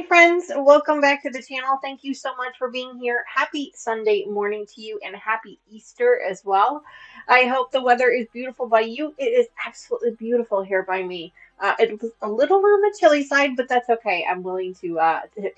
Hi friends, welcome back to the channel. Thank you so much for being here. Happy Sunday morning to you and happy Easter as well. I hope the weather is beautiful by you. It is absolutely beautiful here by me. It was a little on the chilly side, but that's okay. I'm willing to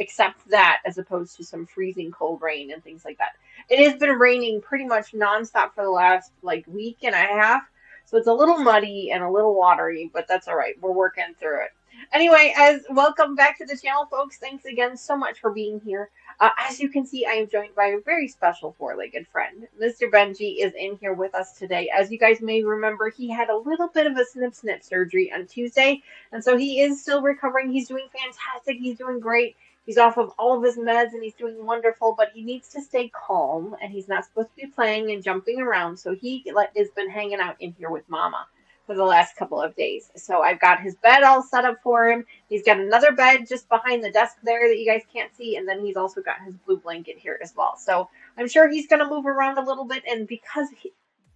accept that as opposed to some freezing cold rain and things like that. It has been raining pretty much nonstop for the last week and a half, so it's a little muddy and a little watery, but that's all right. We're working through it. Anyway, as welcome back to the channel, folks. Thanks again so much for being here. As you can see, I am joined by a very special four-legged friend. Mr. Benji is in here with us today. As you guys may remember, he had a little bit of a snip surgery on Tuesday, and so he is still recovering. He's doing fantastic. He's doing great. He's off of all of his meds, and he's doing wonderful, but he needs to stay calm, and he's not supposed to be playing and jumping around, so he has been hanging out in here with Mama for the last couple of days. So I've got his bed all set up for him. He's got another bed just behind the desk there that you guys can't see, and then he's also got his blue blanket here as well. So I'm sure he's going to move around a little bit, and because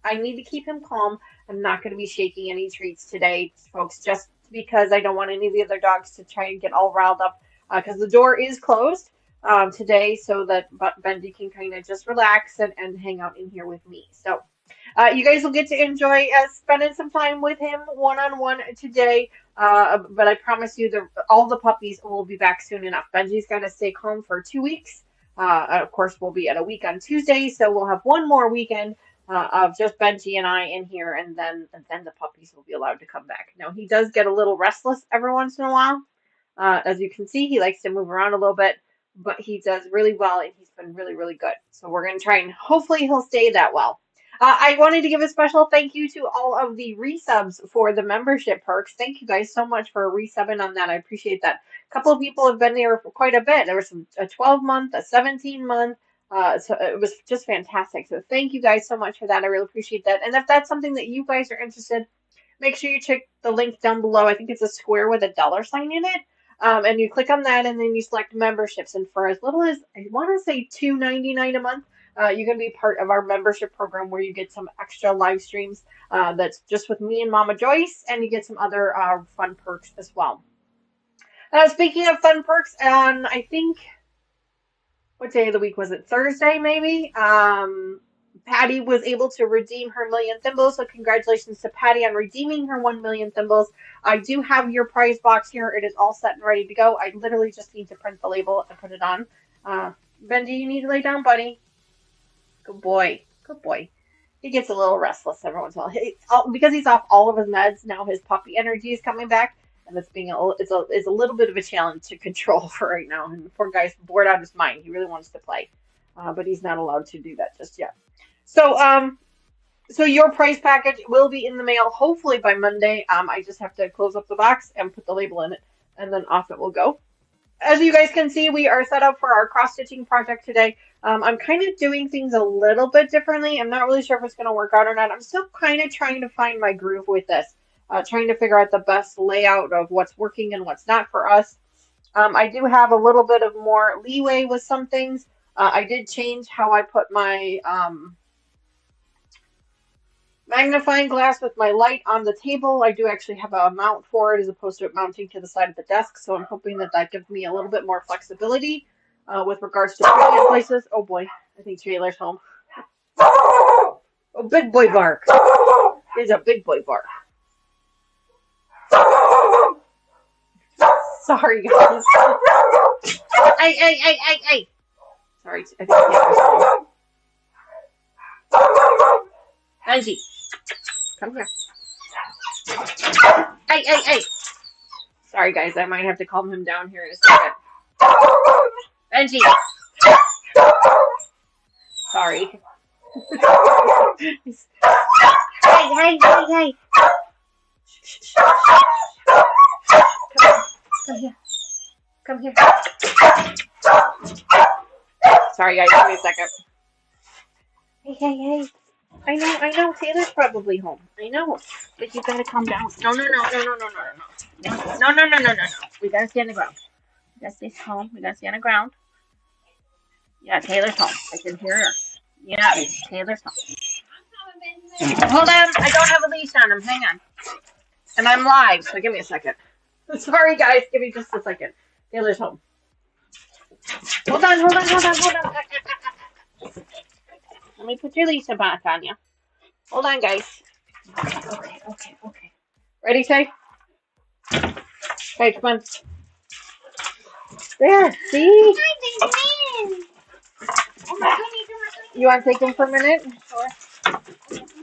I need to keep him calm, I'm not going to be shaking any treats today, folks, just because I don't want any of the other dogs to try and get all riled up, because the door is closed today so that Benji can kind of just relax and hang out in here with me. So you guys will get to enjoy spending some time with him one-on-one today. But I promise you, all the puppies will be back soon enough. Benji's got to stay home for 2 weeks. Of course, we'll be at a week on Tuesday, so we'll have one more weekend of just Benji and I in here, and then the puppies will be allowed to come back. Now, he does get a little restless every once in a while. As you can see, he likes to move around a little bit, but he does really well, and he's been really, really good. So we're going to try and hopefully he'll stay that well. I wanted to give a special thank you to all of the resubs for the membership perks. Thank you guys so much for resubbing on that. I appreciate that. A couple of people have been there for quite a bit. There was a 12-month, a 17-month. So it was just fantastic. So thank you guys so much for that. I really appreciate that. And if that's something that you guys are interested, make sure you check the link down below. I think it's a square with a $sign in it. And you click on that, and then you select memberships. And for as little as, I want to say $2.99 a month, you can be part of our membership program where you get some extra live streams that's just with me and Mama Joyce, and you get some other fun perks as well. Speaking of fun perks, on I think, what day of the week was it? Thursday, maybe? Patty was able to redeem her million thimbles, so congratulations to Patty on redeeming her 1 million thimbles. I do have your prize box here. It is all set and ready to go. I literally just need to print the label and put it on. Benji, you need to lay down, buddy. Good boy. Good boy. He gets a little restless every once in a while. Because he's off all of his meds, now his puppy energy is coming back, and it's a little bit of a challenge to control for right now. And the poor guy's bored out of his mind. He really wants to play, but he's not allowed to do that just yet. So your prize package will be in the mail hopefully by Monday. I just have to close up the box and put the label in it, and then off it will go. As you guys can see, we are set up for our cross-stitching project today. I'm kind of doing things a little bit differently. I'm not really sure if it's going to work out or not. I'm still kind of trying to find my groove with this, trying to figure out the best layout of what's working and what's not for us. I do have a little bit of more leeway with some things. I did change how I put my magnifying glass with my light on the table. I do actually have a mount for it as opposed to it mounting to the side of the desk, so I'm hoping that that gives me a little bit more flexibility with regards to putting in places. Oh boy, I think Taylor's home. Oh, big boy bark. He's a big boy bark. Sorry, guys. Hey. Sorry, I think Taylor's home. Benji, come here. Hey. Sorry, guys, I might have to calm him down here in a second. Benji. Sorry. Hey. Come here. Sorry, guys, give me a second. Hey. I know. Taylor's probably home. I know. But you gotta calm down. No. We gotta stay on the ground. We gotta stay home. We gotta stay on the ground. Yeah, Taylor's home. I can hear her. Yeah, Taylor's home. Hold on. I don't have a leash on him. Hang on. And I'm live, so give me a second. Sorry, guys. Give me just a second. Taylor's home. Hold on, hold on, hold on, hold on. Let me put your Lisa back on you. Hold on, guys. Okay, okay, okay. Ready, Tay? Okay, come on. There, see? You want to take him for a minute? Sure.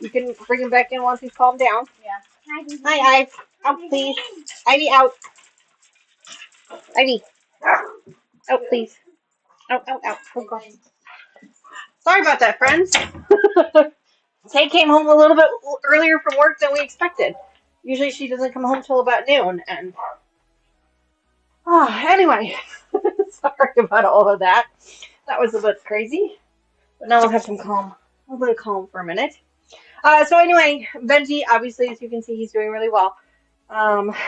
You can bring him back in once he's calmed down. Yeah. Hi, Ive. Out, please. Ivy, out. Ivy. Out, please. Out, out, out. Oh, God. Sorry about that, friends. Tay came home a little bit earlier from work than we expected. Usually she doesn't come home till about noon, and anyway, sorry about all of that. That was a bit crazy, but now we'll have some calm. A little bit of calm for a minute. So anyway, Benji, obviously, as you can see, he's doing really well.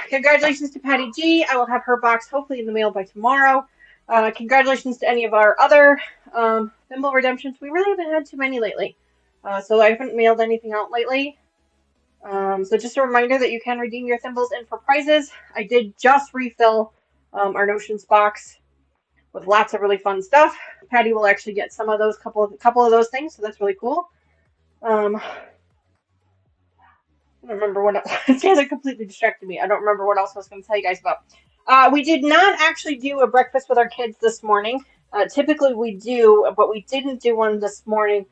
Congratulations to Patty G. I will have her box hopefully in the mail by tomorrow. Congratulations to any of our other thimble redemptions. We really haven't had too many lately. So I haven't mailed anything out lately. So just a reminder that you can redeem your thimbles in for prizes. I did just refill our Notions box with lots of really fun stuff. Patty will actually get some of those, couple of those things, so that's really cool. I don't remember what else. Taylor completely distracted me. I don't remember what else I was going to tell you guys about. We did not actually do a breakfast with our kids this morning. Typically we do, but we didn't do one this morning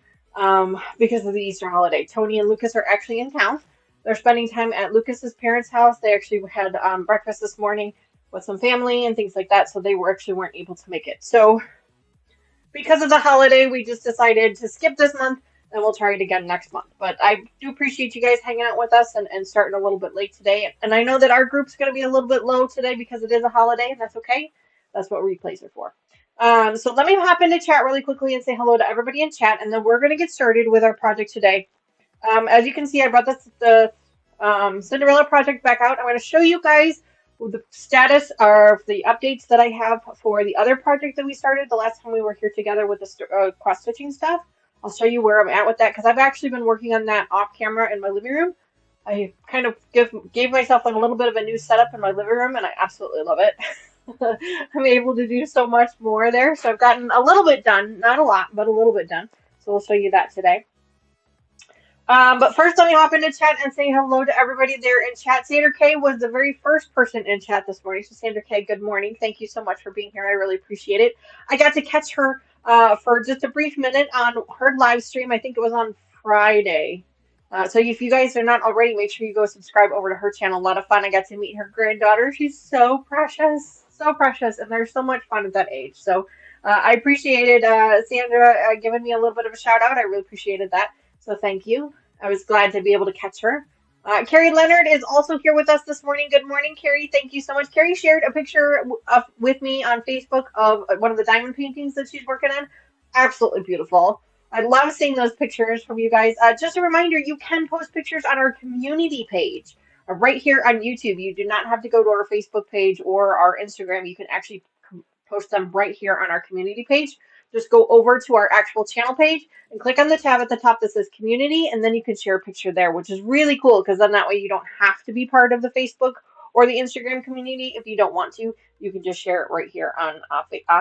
because of the Easter holiday. Tony and Lucas are actually in town. They're spending time at Lucas's parents' house. They actually had breakfast this morning with some family and things like that, so they weren't able to make it. So because of the holiday, we just decided to skip this month, and we'll try it again next month. But I do appreciate you guys hanging out with us and starting a little bit late today. And I know that our group's going to be a little bit low today because it is a holiday, and that's okay. That's what replays are for. So let me hop into chat really quickly and say hello to everybody in chat, and then we're going to get started with our project today. As you can see, I brought the Cinderella project back out. I'm going to show you guys the status of the updates that I have for the other project that we started the last time we were here together with the cross-stitching stuff. I'll show you where I'm at with that because I've actually been working on that off camera in my living room. I kind of gave myself like a little bit of a new setup in my living room, and I absolutely love it. I'm able to do so much more there. So I've gotten a little bit done, not a lot, but a little bit done. So we'll show you that today. But first, let me hop into chat and say hello to everybody there in chat. Sandra K was the very first person in chat this morning. So Sandra K, good morning. Thank you so much for being here. I really appreciate it. I got to catch her for just a brief minute on her live stream. I think it was on Friday. So if you guys are not already, make sure you go subscribe over to her channel. A lot of fun. I got to meet her granddaughter. She's so precious, and they're so much fun at that age. So I appreciated Sandra giving me a little bit of a shout out. I really appreciated that. So thank you. I was glad to be able to catch her. Carrie Leonard is also here with us this morning. Good morning, Carrie. Thank you so much. Carrie shared a picture with me on Facebook of one of the diamond paintings that she's working on. Absolutely beautiful. I love seeing those pictures from you guys. Just a reminder, you can post pictures on our community page right here on YouTube. You do not have to go to our Facebook page or our Instagram. You can actually post them right here on our community page. Just go over to our actual channel page and click on the tab at the top that says community, and then you can share a picture there, which is really cool because then that way you don't have to be part of the Facebook or the Instagram community. If you don't want to, you can just share it right here on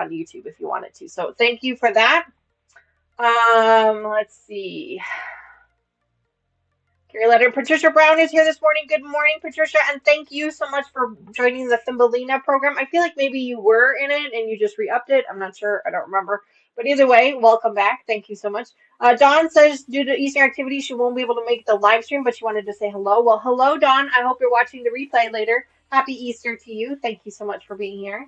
YouTube if you wanted to. So thank you for that. Let's see. Carrie Letter. Patricia Brown is here this morning. Good morning, Patricia, and thank you so much for joining the Thumbelina program. I feel like maybe you were in it and you just re-upped it. I'm not sure. I don't remember. But either way, welcome back. Thank you so much. Dawn says due to Easter activity, she won't be able to make the live stream, but she wanted to say hello. Well, hello, Dawn. I hope you're watching the replay later. Happy Easter to you. Thank you so much for being here.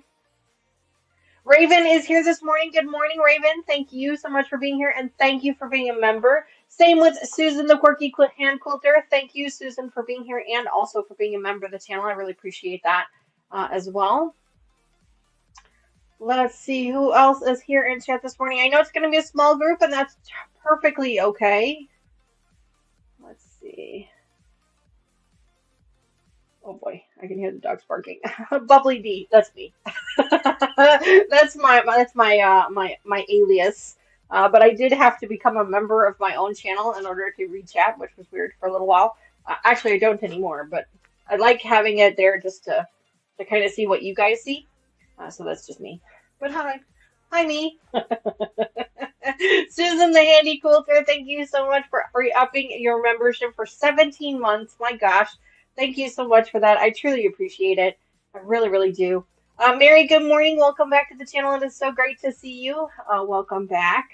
Raven is here this morning. Good morning, Raven. Thank you so much for being here, and thank you for being a member. Same with Susan, the Quirky Hand Quilter. Thank you, Susan, for being here and also for being a member of the channel. I really appreciate that as well. Let's see who else is here in chat this morning. I know it's going to be a small group, and that's perfectly okay. Let's see. Oh boy, I can hear the dogs barking. Bubbly D, that's me. that's my alias. But I did have to become a member of my own channel in order to read chat, which was weird for a little while. Actually, I don't anymore, but I like having it there just to kind of see what you guys see. So that's just me. But hi. Hi, me. Susan the Handy Quilter, thank you so much for re-upping your membership for 17 months. My gosh, thank you so much for that. I truly appreciate it. I really, really do. Mary, good morning. Welcome back to the channel. It is so great to see you. Welcome back.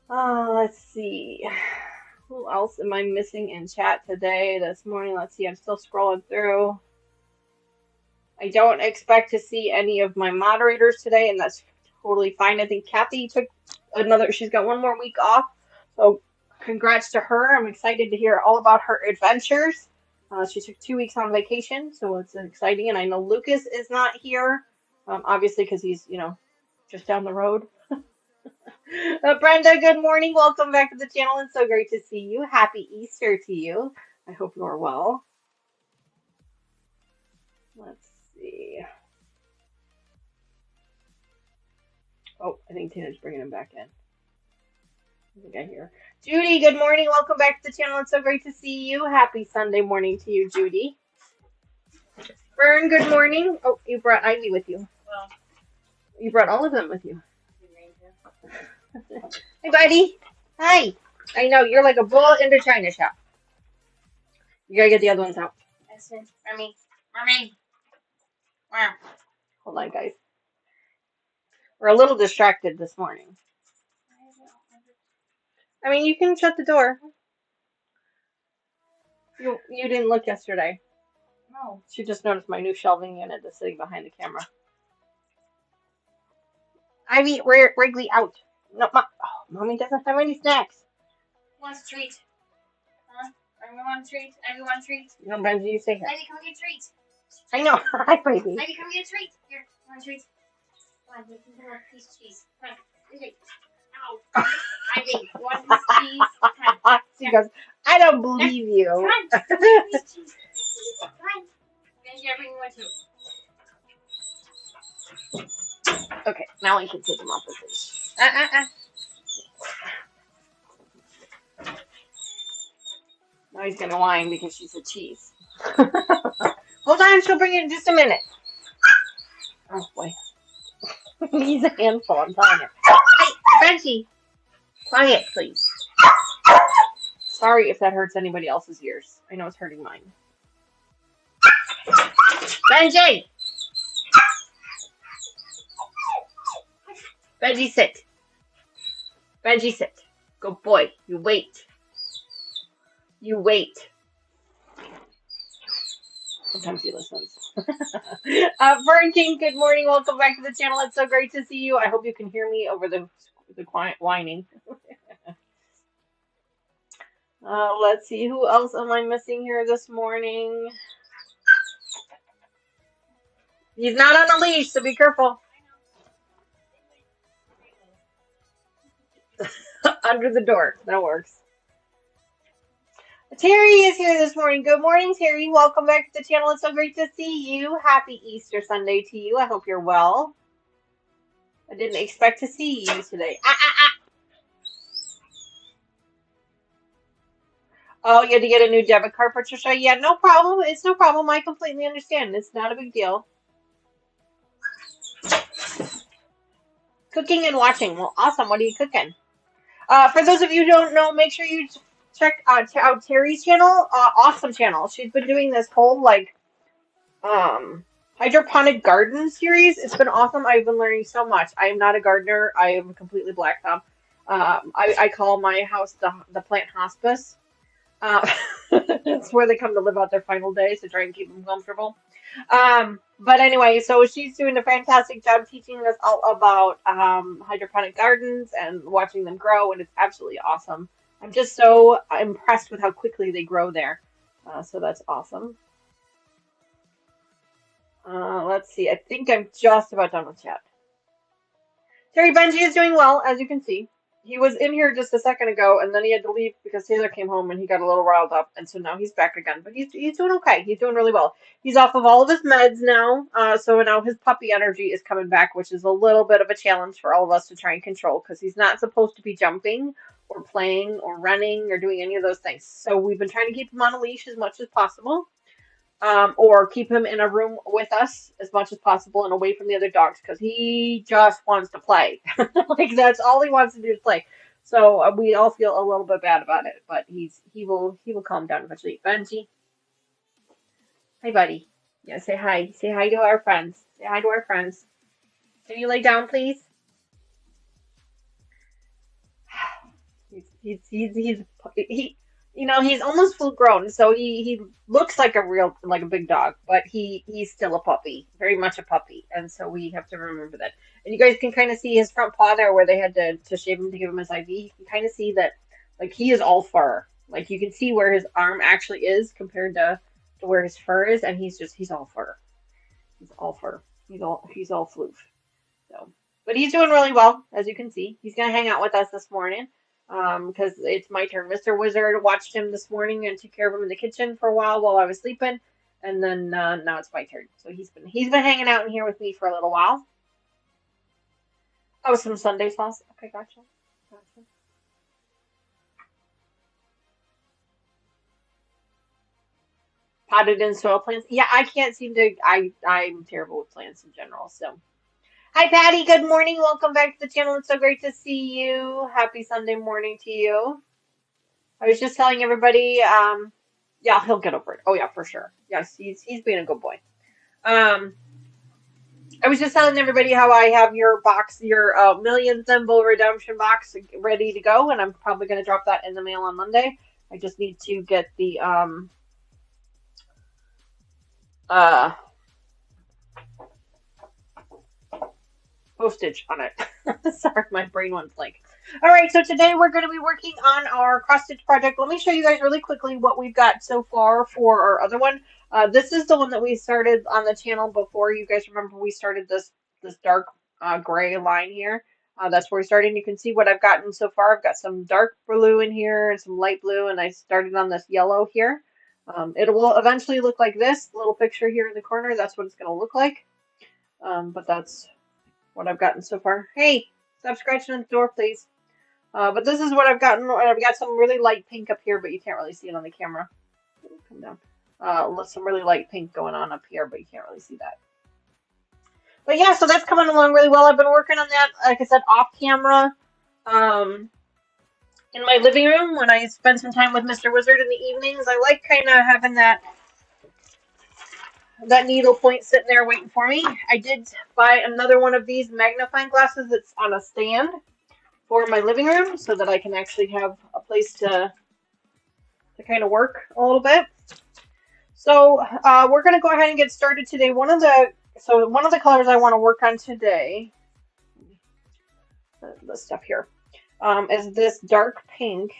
Let's see. Who else am I missing in chat today, this morning? Let's see. I'm still scrolling through. I don't expect to see any of my moderators today, and that's totally fine. I think Kathy took she's got one more week off. So congrats to her. I'm excited to hear all about her adventures. She took 2 weeks on vacation, so it's exciting. And I know Lucas is not here, obviously because he's, just down the road. Brenda, good morning. Welcome back to the channel. It's so great to see you. Happy Easter to you. I hope you are well. Let's see. Oh, I think Tina's bringing him back in. I think I hear. Judy, good morning. Welcome back to the channel. It's so great to see you. Happy Sunday morning to you, Judy. Fern, good morning. Oh, you brought Ivy with you. Well, you brought all of them with you. Hey, buddy. Hi. I know, you're like a bull in the china shop. You gotta get the other ones out. Mommy. Wow. Hold on, guys. We're a little distracted this morning. I mean, you can shut the door. You didn't look yesterday. No. She just noticed my new shelving unit that's sitting behind the camera. Ivy, Wrigley out. No, Mommy doesn't have any snacks. Wants a treat. Huh? Everyone wants a treat? Everyone wants a treat? Sometimes you say that. Ivy, come get a treat. I know. Hi, baby. Ivy, come get a treat. Here, want a treat? Come on, you can have a piece of cheese. Come on, eat it. Ow. Ivy, you want a piece of cheese? Come on. She goes, I don't believe you. Come on, come on, piece of cheese. Come on. Benji, I bring you one too. Okay, now I can take him off the leash. Now he's gonna whine because she said cheese. Hold on, she'll bring it in just a minute. Oh boy. He's a handful, I'm telling you. Hey, Benji! Quiet, please. Sorry if that hurts anybody else's ears. I know it's hurting mine. Benji! Benji, sit. Benji, sit. Good boy. You wait. You wait. Sometimes he listens. Fern King, good morning. Welcome back to the channel. It's so great to see you. I hope you can hear me over the quiet whining. Let's see. Who else am I missing here this morning? He's not on a leash, so be careful. Under the door. That works. Terry is here this morning. Good morning, Terry. Welcome back to the channel. It's so great to see you. Happy Easter Sunday to you. I hope you're well. I didn't expect to see you today. Oh, you had to get a new debit card, Patricia? Yeah, no problem. It's no problem. I completely understand. It's not a big deal. Cooking and watching. Well, awesome. What are you cooking? For those of you who don't know, make sure you check out Terry's channel. Awesome channel. She's been doing this whole hydroponic garden series. It's been awesome. I've been learning so much. I am not a gardener. I am completely black thumb. I call my house the plant hospice. It's where they come to live out their final days to try and keep them comfortable. But anyway, so she's doing a fantastic job teaching us all about hydroponic gardens and watching them grow, and it's absolutely awesome. I'm just so impressed with how quickly they grow there. So that's awesome. Let's see. I think I'm just about done with chat. Terry Benji is doing well, as you can see. He was in here just a second ago, and then he had to leave because Taylor came home and he got a little riled up, and so now he's back again. But he's doing okay. He's doing really well. He's off of all of his meds now, so now his puppy energy is coming back, which is a little bit of a challenge for all of us to try and control because he's not supposed to be jumping or playing or running or doing any of those things. So we've been trying to keep him on a leash as much as possible. or keep him in a room with us as much as possible and away from the other dogs because he just wants to play. Like that's all he wants to do is play. So we all feel a little bit bad about it, but he will calm down eventually. Benji, hi buddy. Yeah, say hi. Say hi to our friends. Say hi to our friends. Can you lay down, please? He's he he's almost full grown, so he looks like a big dog, but he's still a puppy, very much a puppy, and so we have to remember that. And you guys can kind of see his front paw there, where they had to shave him to give him his IV. You can kind of see that, like he is all fur. Like you can see where his arm actually is compared to where his fur is, and he's all fur. He's all fur. He's all floof. So, but he's doing really well, as you can see. He's gonna hang out with us this morning, because it's my turn. Mr. Wizard watched him this morning and took care of him in the kitchen for a while I was sleeping, and then now it's my turn. So he's been hanging out in here with me for a little while. Oh, some Sunday sauce. Okay, gotcha. Gotcha. Potted in soil plants. Yeah, I can't seem to. I'm terrible with plants in general. So. Hi, Patty. Good morning. Welcome back to the channel. It's so great to see you. Happy Sunday morning to you. I was just telling everybody, yeah, he'll get over it. Oh yeah, for sure. Yes, he's being a good boy. Um, I was just telling everybody how I have your box, your million symbol redemption box ready to go, and I'm probably going to drop that in the mail on Monday. I just need to get the uh postage on it. Sorry, my brain went blank. All right, so today we're going to be working on our cross stitch project. Let me show you guys really quickly what we've got so far for our other one. This is the one that we started on the channel before. You guys remember we started this dark gray line here. That's where we started. And you can see what I've gotten so far. I've got some dark blue in here and some light blue, and I started on this yellow here. It will eventually look like this little picture here in the corner. That's what it's going to look like. But that's what I've gotten so far. Hey, stop scratching at the door, please. But this is what I've gotten. I've got some really light pink up here, but you can't really see it on the camera. Come down. Some really light pink going on up here, but you can't really see that. But yeah, so that's coming along really well. I've been working on that, like I said, off camera. In my living room when I spend some time with Mr. Wizard in the evenings. I like kind of having that needle point sitting there waiting for me. I did buy another one of these magnifying glasses that's on a stand for my living room so that I can actually have a place to kind of work a little bit. So we're going to go ahead and get started today. One of the colors I want to work on today, the stuff here, is this dark pink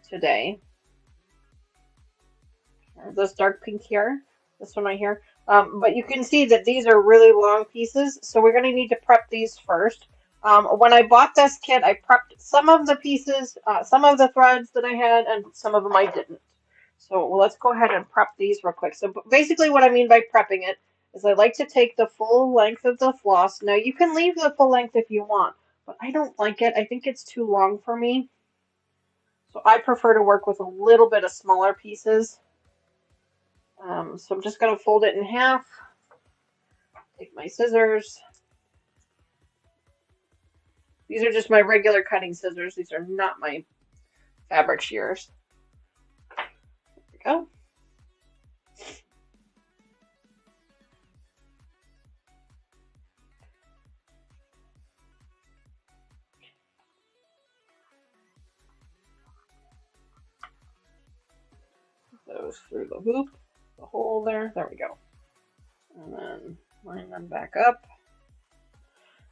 today. This dark pink here, this one right here. But you can see that these are really long pieces, so we're going to need to prep these first. When I bought this kit, I prepped some of the pieces, some of the threads that I had, and some of them I didn't. So let's go ahead and prep these real quick. So basically what I mean by prepping it is I like to take the full length of the floss. Now you can leave the full length if you want, but I don't like it. I think it's too long for me. So I prefer to work with a little bit of smaller pieces. So I'm just going to fold it in half, take my scissors. These are just my regular cutting scissors. These are not my fabric shears. There we go. Those through the hoop, the hole there. There we go. And then line them back up.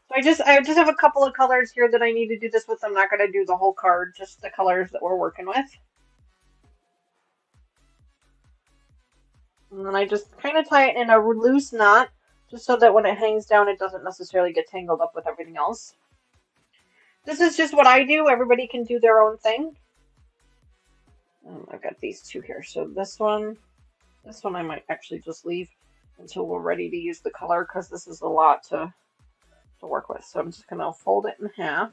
So I just have a couple of colors here that I need to do this with. I'm not going to do the whole card, just the colors that we're working with. And then I just kind of tie it in a loose knot, just so that when it hangs down, it doesn't necessarily get tangled up with everything else. This is just what I do. Everybody can do their own thing. I've got these two here. So this one I might actually just leave until we're ready to use the color, because this is a lot to work with. So I'm just going to fold it in half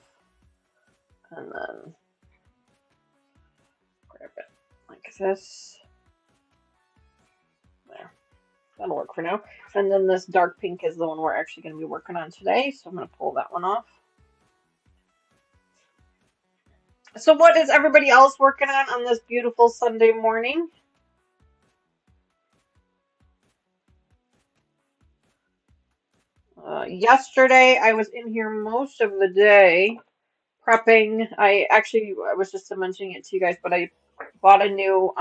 and then grab it like this. There. That'll work for now. And then this dark pink is the one we're actually going to be working on today, so I'm going to pull that one off. So what is everybody else working on this beautiful Sunday morning? Yesterday I was in here most of the day prepping. I was just mentioning it to you guys, but I bought a new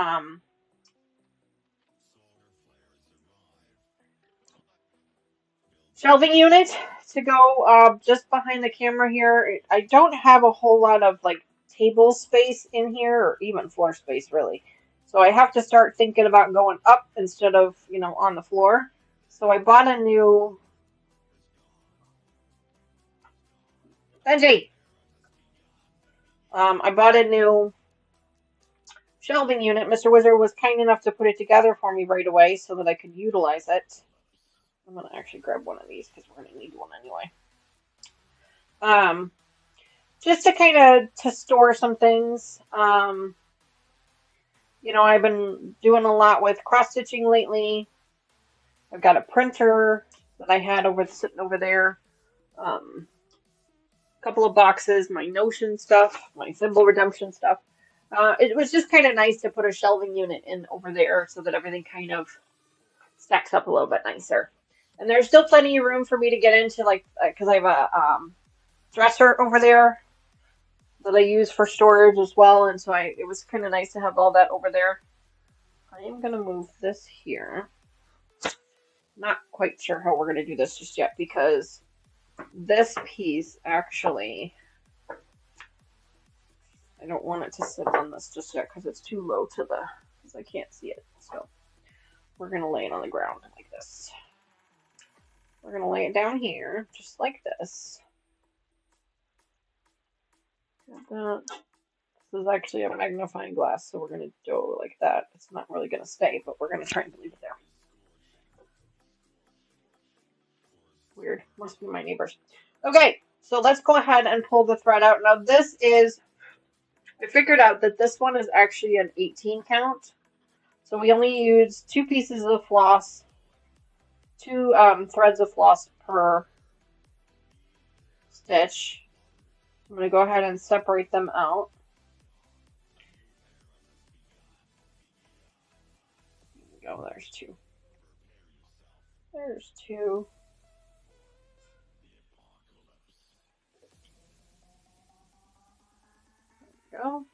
shelving unit to go just behind the camera here. I don't have a whole lot of like table space in here or even floor space really. So I have to start thinking about going up instead of, on the floor. So I bought a new Benji. I bought a new shelving unit. Mr. Wizard was kind enough to put it together for me right away so that I could utilize it. I'm gonna actually grab one of these because we're gonna need one anyway. Just to kind of to store some things. I've been doing a lot with cross stitching lately. I've got a printer that I had sitting over there. A couple of boxes, my Notion stuff, my Symbol Redemption stuff. It was just kind of nice to put a shelving unit in over there so that everything kind of stacks up a little bit nicer. And there's still plenty of room for me to get into, like, because I have a dresser over there that I use for storage as well, and so it was kind of nice to have all that over there. I am going to move this here. Not quite sure how we're going to do this just yet because this piece actually, I don't want it to sit on this just yet because it's too low because I can't see it. So we're going to lay it on the ground like this. We're going to lay it down here just like this. This is actually a magnifying glass, so we're going to do it like that. It's not really going to stay, but we're going to try and leave it there. Weird. Must be my neighbors. Okay, so let's go ahead and pull the thread out. Now I figured out that this one is actually an 18 count. So we only use 2 pieces of floss, 2 threads of floss per stitch. I'm going to go ahead and separate them out. There we go, there's 2. There's 2. There we go.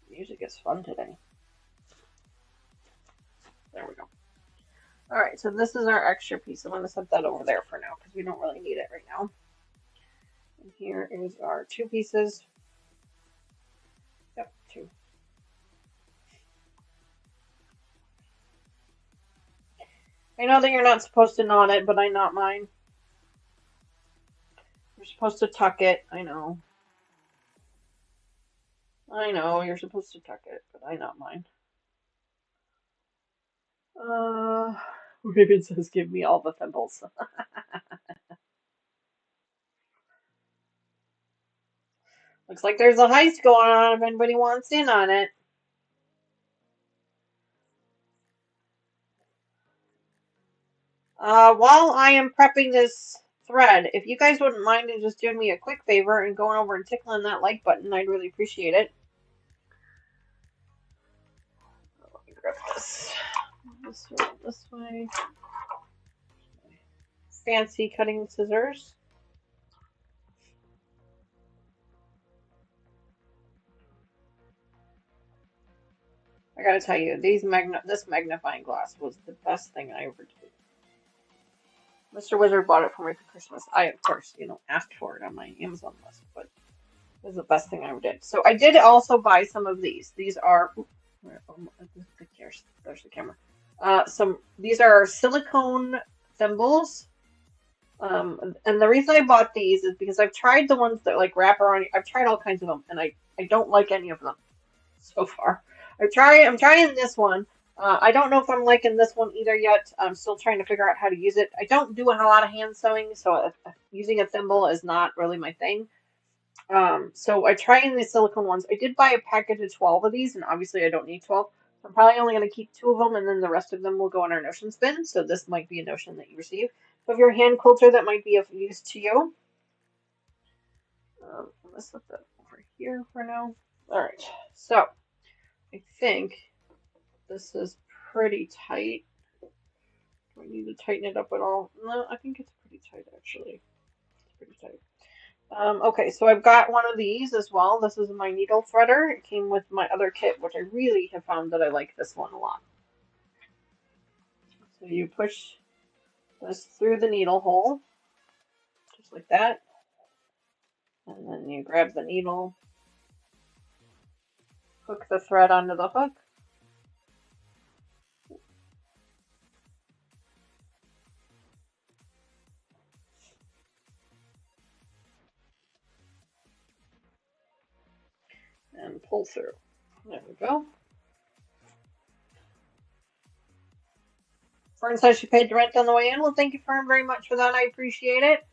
Music is fun today. There we go. Alright, so this is our extra piece. I'm going to set that over there for now because we don't really need it right now. And here is our 2 pieces. Yep, 2. I know that you're not supposed to knot it, but I knot mine. You're supposed to tuck it. I know. I know, you're supposed to tuck it, but I knot mine. Raven says, give me all the thimbles. Looks like there's a heist going on if anybody wants in on it. While I am prepping this thread, if you guys wouldn't mind just doing me a quick favor and going over and tickling that like button, I'd really appreciate it. Let me grab this. This way. Fancy cutting scissors. I gotta tell you, this magnifying glass was the best thing I ever did. Mr. Wizard bought it for me for Christmas. I, of course, asked for it on my Amazon list, but it was the best thing I ever did. So I did also buy some of these. These are, there's the camera. These are silicone thimbles. And the reason I bought these is because I've tried the ones that like wrap around. I've tried all kinds of them, and I don't like any of them so far. I'm trying this one. I don't know if I'm liking this one either yet. I'm still trying to figure out how to use it. I don't do a lot of hand sewing, so using a thimble is not really my thing. So I tried the silicone ones. I did buy a package of 12 of these, and obviously I don't need 12. So I'm probably only going to keep 2 of them, and then the rest of them will go in our notion spin. So this might be a notion that you receive. So if you're a hand quilter, that might be of use to you. Let's put that over here for now. All right. So I think this is pretty tight. Do I need to tighten it up at all? No, I think it's pretty tight actually. It's pretty tight. Okay, so I've got one of these as well. This is my needle threader. It came with my other kit, which I really have found that I like this one a lot. So you push this through the needle hole, just like that. And then you grab the needle, hook the thread onto the hook. And pull through. There we go. Fern says she paid the rent on the way in. Well, thank you, Fern, very much for that. I appreciate it.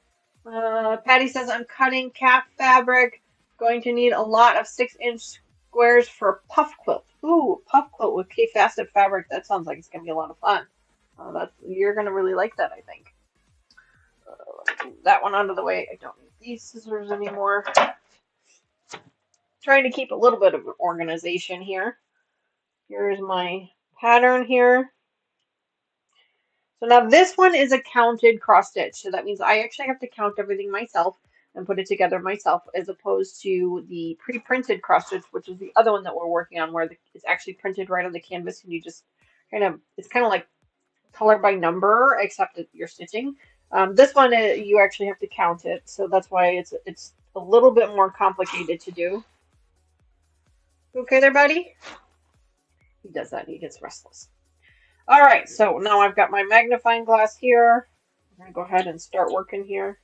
Patty says I'm cutting calf fabric. Going to need a lot of 6-inch squares for a puff quilt. Ooh, puff quilt with K facet fabric. That sounds like it's gonna be a lot of fun. You're gonna really like that, I think. Let's move that one out of the way. I don't need these scissors anymore. Trying to keep a little bit of organization here. Here's my pattern here. So now this one is a counted cross stitch. So that means I actually have to count everything myself and put it together myself, as opposed to the pre-printed cross stitch, which is the other one that we're working on, where it's actually printed right on the canvas, and you just it's kind of like color by number, except that you're stitching. This one, you actually have to count it, so that's why it's a little bit more complicated to do. Okay there, buddy? He does that, he gets restless. All right, so now I've got my magnifying glass here. I'm going to go ahead and start working here.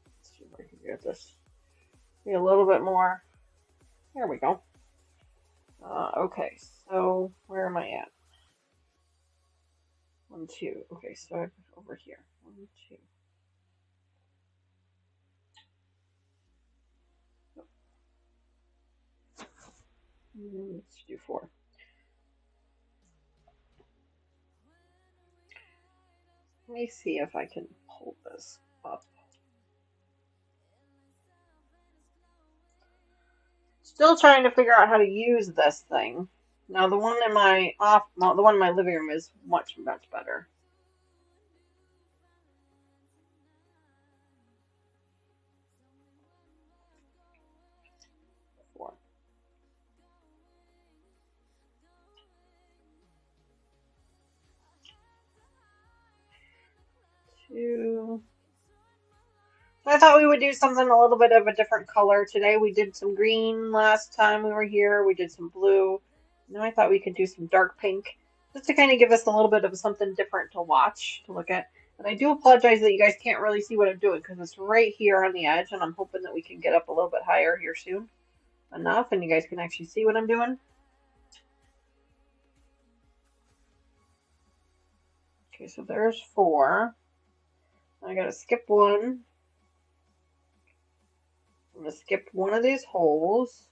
Let's see if I can get this be a little bit more. There we go. Okay, so where am I at? 1, 2. Okay, so I'm over here. 1, 2. Let's do 4. Let me see if I can pull this up. Still trying to figure out how to use this thing. Now the one in my the one in my living room is much better. 4. 2. So I thought we would do something a little bit of a different color today. We did some green last time we were here. We did some blue. Now I thought we could do some dark pink, just to kind of give us a little bit of something different to watch, to look at. And I do apologize that you guys can't really see what I'm doing, because it's right here on the edge, and I'm hoping that we can get up a little bit higher here soon enough, and you guys can actually see what I'm doing. Okay, so there's 4. I gotta skip 1. I'm gonna skip one of these holes.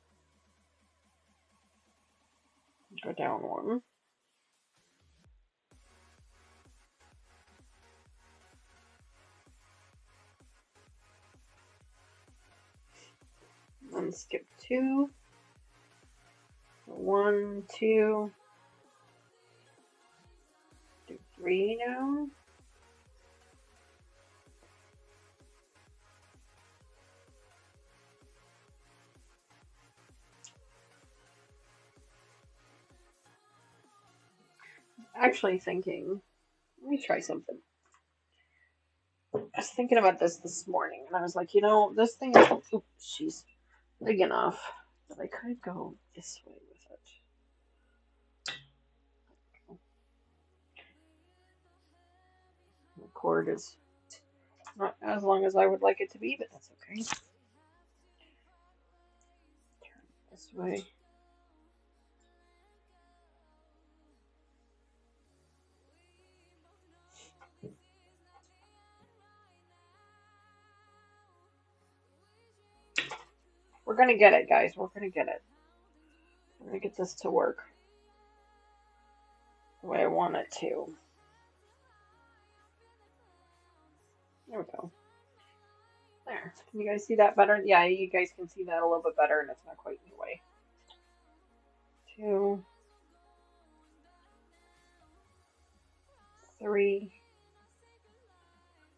Go down 1. Then skip 2. 1, 2. Do 3 now. Actually thinking, let me try something. I was thinking about this morning, and I was like, this thing is, she's big enough that I could go this way with it. The cord is not as long as I would like it to be, but that's okay. Turn it this way. We're gonna get it, guys. We're gonna get it. We're gonna get this to work the way I want it to. There we go. There. Can you guys see that better? Yeah, you guys can see that a little bit better, and it's not quite in the way. 2, 3.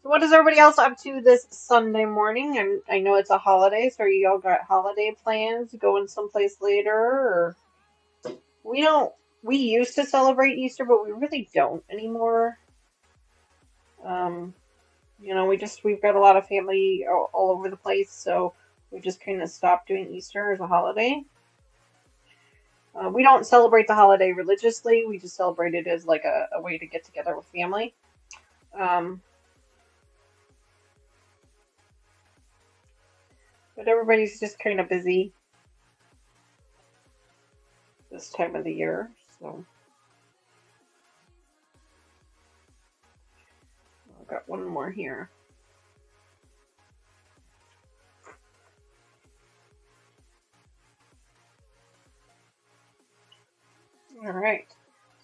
So what is everybody else up to this Sunday morning? And I know it's a holiday, so you all got holiday plans, going someplace later, or we don't. We used to celebrate Easter, but we really don't anymore. Um, we've got a lot of family all over the place, so we just kind of stopped doing Easter as a holiday. We don't celebrate the holiday religiously. We just celebrate it as like a way to get together with family. But everybody's just kind of busy this time of the year, so I've got one more here. All right,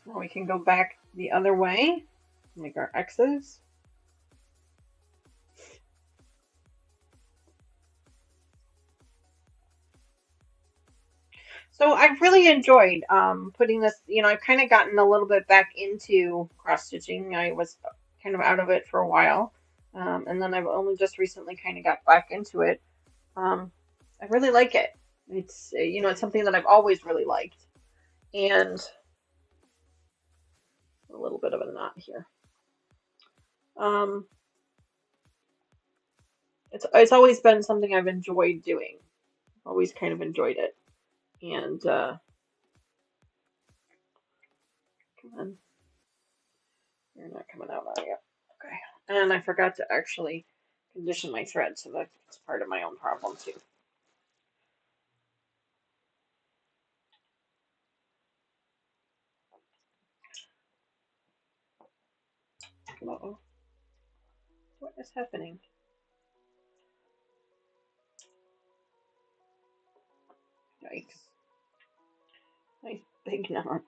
now we can go back the other way, make our X's. So I've really enjoyed putting this, I've kind of gotten a little bit back into cross stitching. I was kind of out of it for a while, and then I've only just recently kind of got back into it. I really like it. It's something that I've always really liked, and a little bit of a knot here. It's always been something I've enjoyed doing. Always kind of enjoyed it. And come on, you're not coming out yet. Okay. And I forgot to actually condition my thread, so that's part of my own problem too. Uh-oh. What is happening? Yikes. Nice big knot.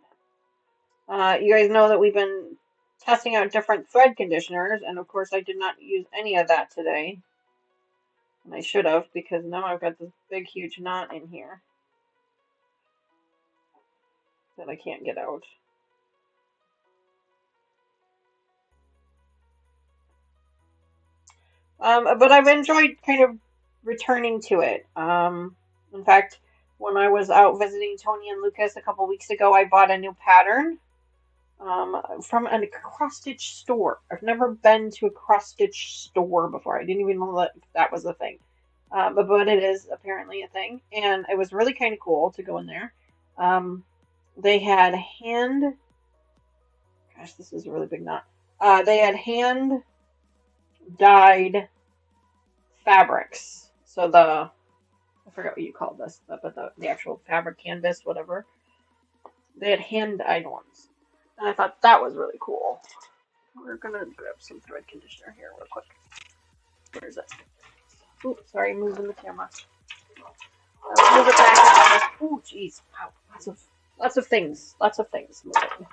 You guys know that we've been testing out different thread conditioners, and of course I did not use any of that today. And I should have, because now I've got this big huge knot in here that I can't get out. But I've enjoyed kind of returning to it. In fact, when I was out visiting Tony and Lucas a couple weeks ago, I bought a new pattern from a cross stitch store. I've never been to a cross stitch store before. I didn't even know that was a thing. But it is apparently a thing, and it was really kind of cool to go in there. They had gosh, this is a really big knot. They had hand dyed fabrics. So I forgot what you called this, but the actual fabric canvas, whatever. They had hand dyed ones. And I thought that was really cool. We're gonna grab some thread conditioner here real quick. Where is it? Ooh, sorry, moving the camera. Move it back. Ooh, jeez. Wow. Lots of things. Lots of things moving.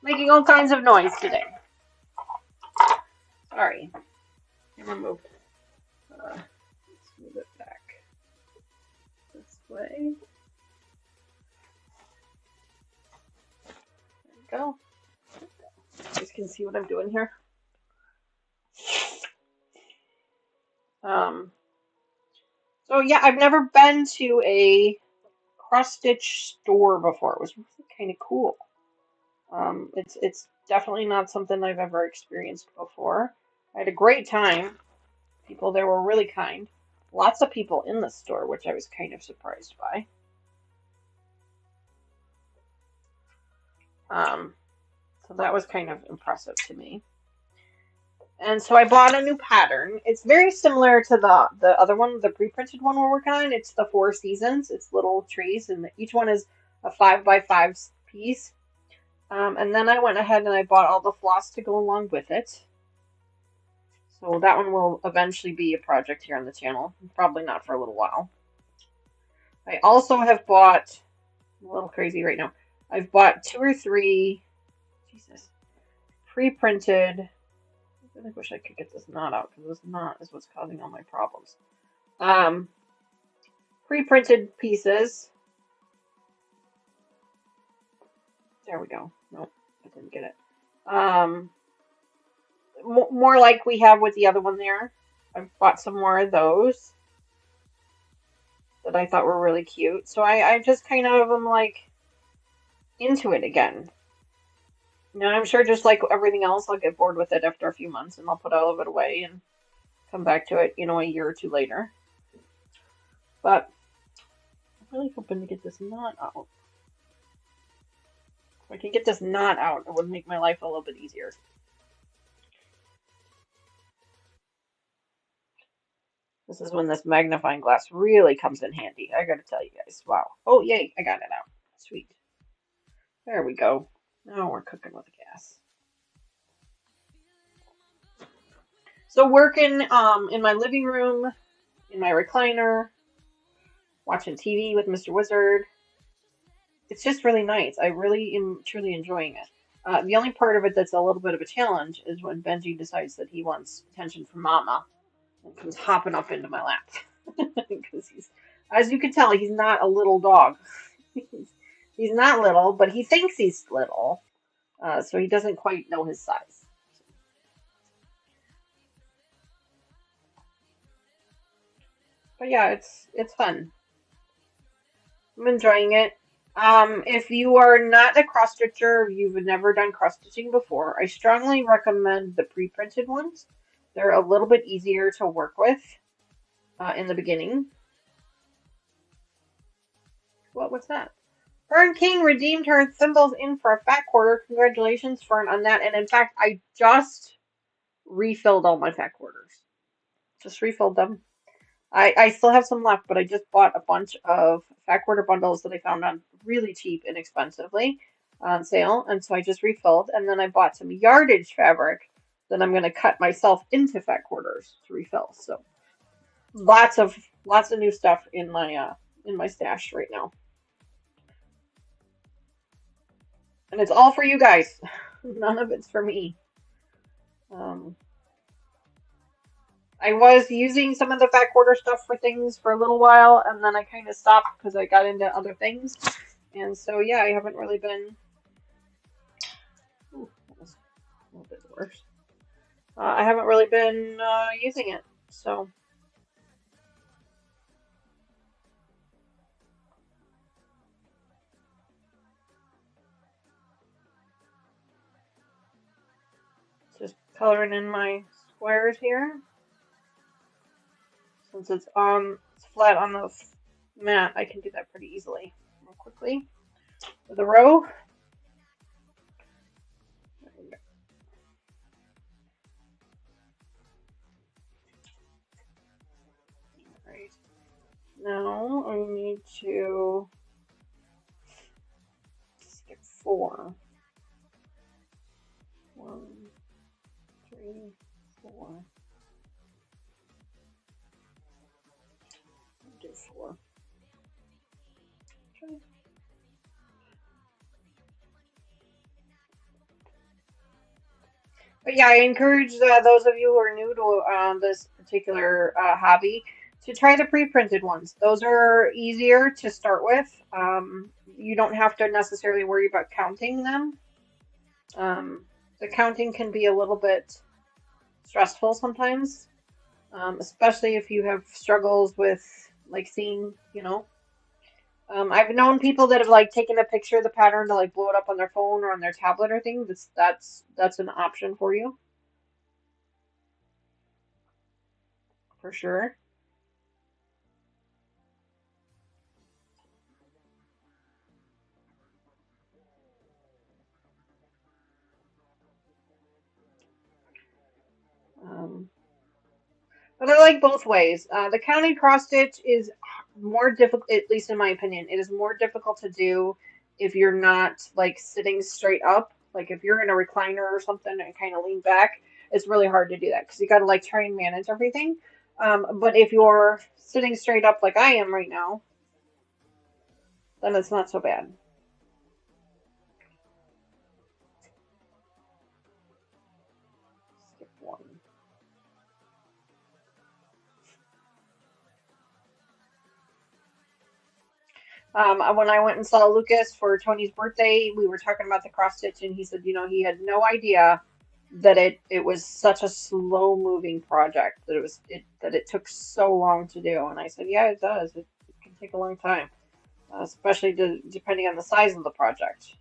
Making all kinds of noise today. Sorry. I'm gonna move. Let's move it back this way. There we go. You guys can see what I'm doing here. So yeah, I've never been to a cross stitch store before. It was really kind of cool. It's definitely not something I've ever experienced before. I had a great time. People there were really kind. Lots of people in the store, which I was kind of surprised by. So that was kind of impressive to me. And so I bought a new pattern. It's very similar to the other one, the pre-printed one we're working on. It's the 4 seasons. It's little trees, and each one is a 5x5 piece. And then I went ahead and I bought all the floss to go along with it. So So that one will eventually be a project here on the channel. Probably not for a little while. I also have bought, I'm a little crazy right now. I've bought two or three, Jesus, pre-printed. I really wish I could get this knot out because this knot is what's causing all my problems. Um, Pre-printed pieces. There we go. Nope, I didn't get it. Um, More like we have with the other one there. I've bought some more of those that I thought were really cute. So I just kind of am like into it again. Now I'm sure just like everything else, I'll get bored with it after a few months and I'll put all of it away and come back to it, a year or two later. But I'm really hoping to get this knot out. If I can get this knot out, it would make my life a little bit easier. This is when this magnifying glass really comes in handy. I gotta tell you guys. Wow. Oh, yay, I got it out. Sweet. There we go. Now we're cooking with gas. So working in my living room, in my recliner, watching TV with Mr. Wizard. It's just really nice. I really am truly enjoying it. The only part of it that's a little bit of a challenge is when Benji decides that he wants attention from Mama and comes hopping up into my lap. Because as you can tell, he's not a little dog. He's not little, but he thinks he's little, so he doesn't quite know his size. But yeah, it's fun. I'm enjoying it. If you are not a cross stitcher, if you've never done cross stitching before, I strongly recommend the pre-printed ones. They're a little bit easier to work with in the beginning. What's that? Fern King redeemed her thimbles in for a fat quarter. Congratulations, Fern, on that. And in fact, I just refilled all my fat quarters. Just refilled them. I still have some left, but I just bought a bunch of fat quarter bundles that I found on really cheap, inexpensively on sale. And so I just refilled. And then I bought some yardage fabric that I'm going to cut myself into fat quarters to refill. So lots of new stuff in my stash right now. And it's all for you guys. None of it's for me. I was using some of the fat quarter stuff for things for a little while, and then I kind of stopped because I got into other things. And so, yeah, I haven't really been. Ooh, that was a little bit worse. I haven't really been using it. So. Just coloring in my squares here. Since it's flat on the mat, I can do that pretty easily, real quickly. With a row. Alright. Now I need to skip 4. 1, 3, 4. Do 4. Okay. But yeah, I encourage those of you who are new to this particular hobby to try the pre-printed ones. Those are easier to start with. You don't have to necessarily worry about counting them. The counting can be a little bit stressful sometimes, especially if you have struggles with like seeing, I've known people that have like taken a picture of the pattern to like blow it up on their phone or on their tablet or thing. That's an option for you. For sure. But I like both ways. The counting cross stitch is more difficult, at least in my opinion. It is more difficult to do if you're not like sitting straight up. Like if you're in a recliner or something and kind of lean back. it's really hard to do that because you got to like try and manage everything. But if you're sitting straight up like I am right now, then it's not so bad. Skip one. When I went and saw Lucas for Tony's birthday, we were talking about the cross stitch, and he said, you know, he had no idea that it was such a slow moving project that it took so long to do. And I said, yeah, it does. It can take a long time, especially depending on the size of the project.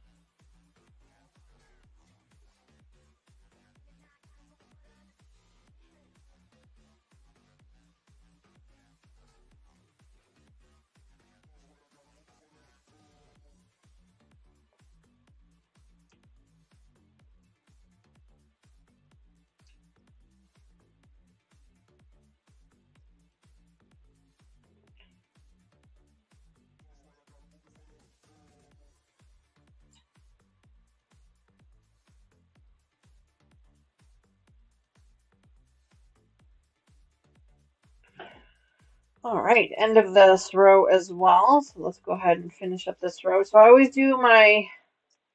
All right, end of this row as well. So let's go ahead and finish up this row. So I always do my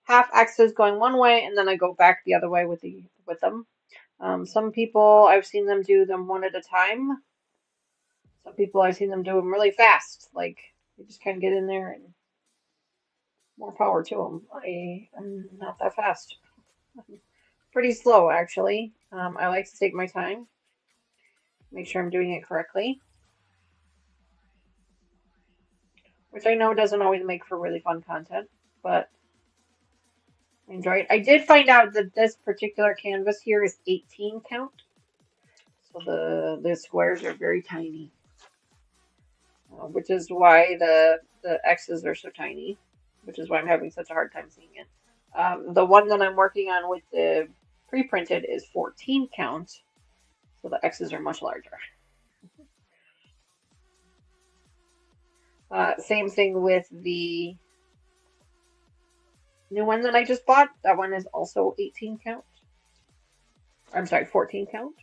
half X's going one way, and then I go back the other way with them. Some people I've seen them do them one at a time. Some people I've seen them do them really fast, like they just kind of get in there and more power to them. I am not that fast. Pretty slow actually. I like to take my time, make sure I'm doing it correctly, which I know doesn't always make for really fun content, but I enjoy it. I did find out that this particular canvas here is 18 count, so the squares are very tiny, which is why the X's are so tiny, which is why I'm having such a hard time seeing it. The one that I'm working on with the pre-printed is 14 count, so the X's are much larger. Same thing with the new one that I just bought. That one is also 18 count. I'm sorry, 14 count.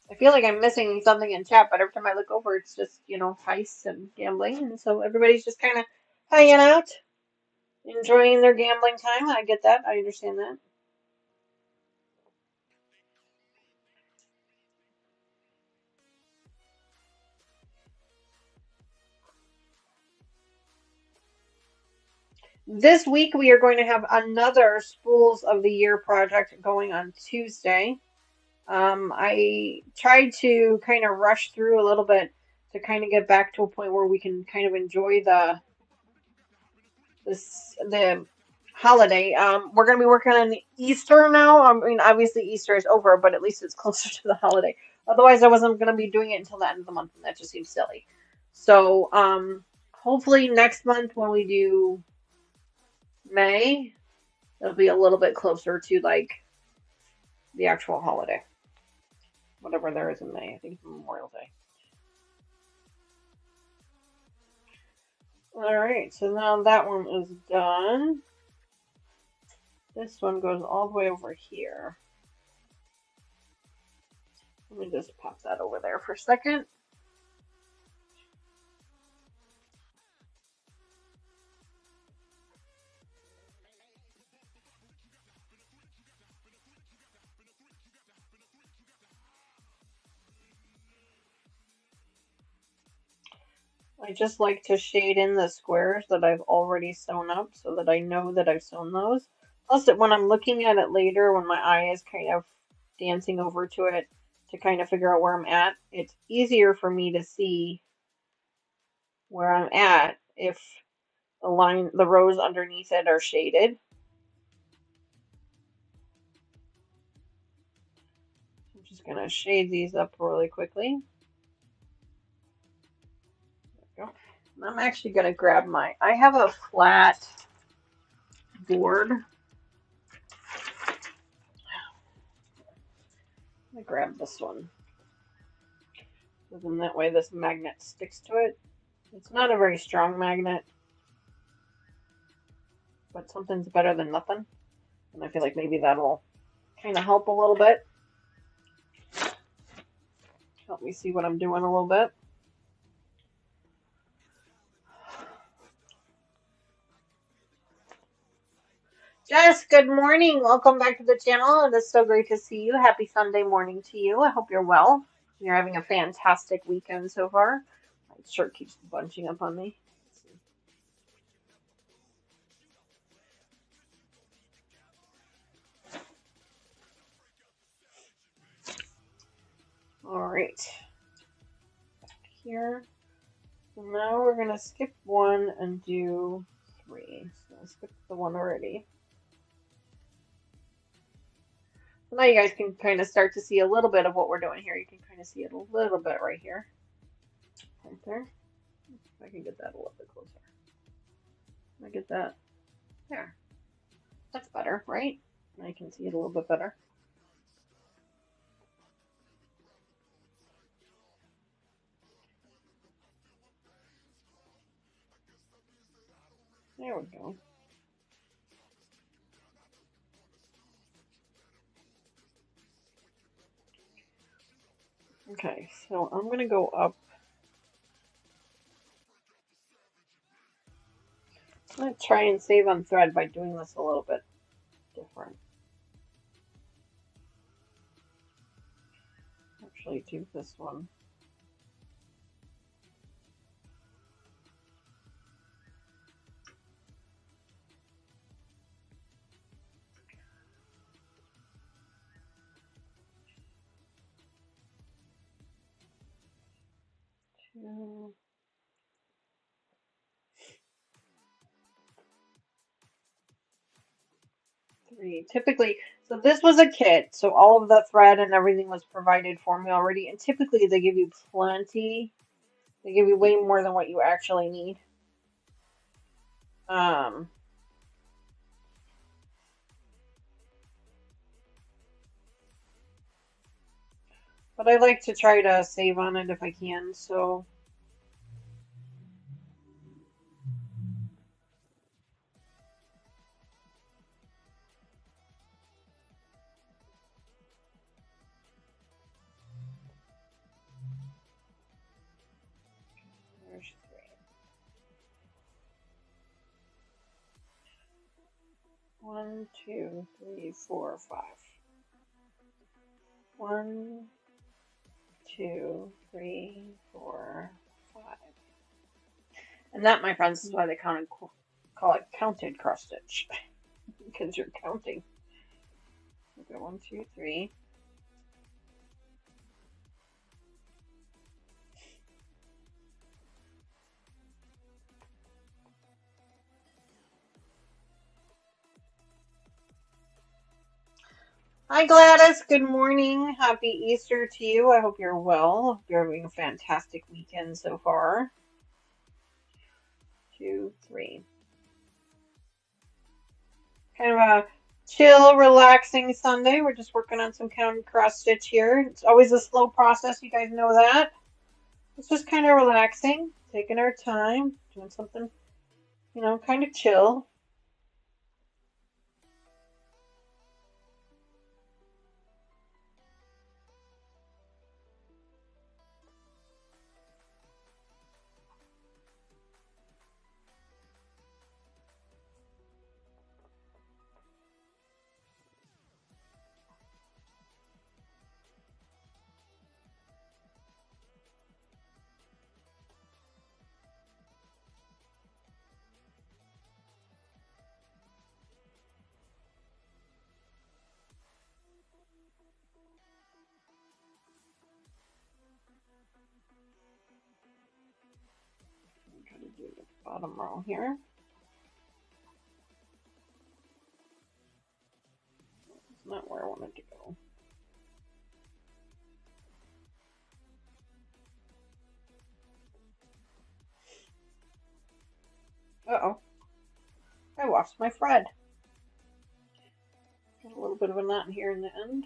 I feel like I'm missing something in chat, but every time I look over, it's just, you know, heists and gambling. And so everybody's just kind of hanging out, enjoying their gambling time. I get that. I understand that. This week, we are going to have another Spools of the Year project going on Tuesday. I tried to kind of rush through a little bit to kind of get back to a point where we can kind of enjoy the holiday. We're going to be working on Easter now. I mean, obviously Easter is over, but at least it's closer to the holiday. Otherwise, I wasn't going to be doing it until the end of the month, and that just seems silly. So, hopefully next month when we do May, it'll be a little bit closer to like the actual holiday, whatever there is in May. I think it's Memorial Day. All right, so now that one is done. This one goes all the way over here. Let me just pop that over there for a second. I just like to shade in the squares that I've already sewn up so that I know that I've sewn those. Plus, that when I'm looking at it later, when my eye is kind of dancing over to it to kind of figure out where I'm at, it's easier for me to see where I'm at if the rows underneath it are shaded. I'm just going to shade these up really quickly. There we go. I'm actually going to grab I have a flat board. I'm gonna grab this one. So then that way this magnet sticks to it. It's not a very strong magnet, but something's better than nothing. And I feel like maybe that'll kind of help a little bit. Help me see what I'm doing a little bit. Jess, good morning. Welcome back to the channel. It is so great to see you. Happy Sunday morning to you. I hope you're well. You're having a fantastic weekend so far. My shirt keeps bunching up on me. All right. Back here. So now we're going to skip one and do 3. So I skipped the one already. So now you guys can kind of start to see a little bit of what we're doing here. You can kind of see it a little bit right here. Right there. If I can get that a little bit closer. I get that. There. That's better, right? I can see it a little bit better. There we go. Okay, so I'm going to go up. I'm going to try and save on thread by doing this a little bit different. Actually, do this one. Two. 3. Typically, so this was a kit, so all of the thread and everything was provided for me already. And typically, they give you plenty. They give you way more than what you actually need. Um, but I like to try to save on it if I can. So there's 3. 1, 2, 3, 4, 5. 1, 2, 3, 4, 5. And that, my friends, is why they call it counted cross stitch because you're counting. Okay, 1, 2, 3. Hi Gladys, good morning. Happy Easter to you. I hope you're well. Hope you're having a fantastic weekend so far. 2, 3. Kind of a chill, relaxing Sunday. We're just working on some counted cross stitch here. It's always a slow process, you guys know that. It's just kind of relaxing, taking our time, doing something, kind of chill. I'm trying to do the bottom row here. It's not where I wanted to go. Uh-oh. I lost my thread. Got a little bit of a knot here in the end.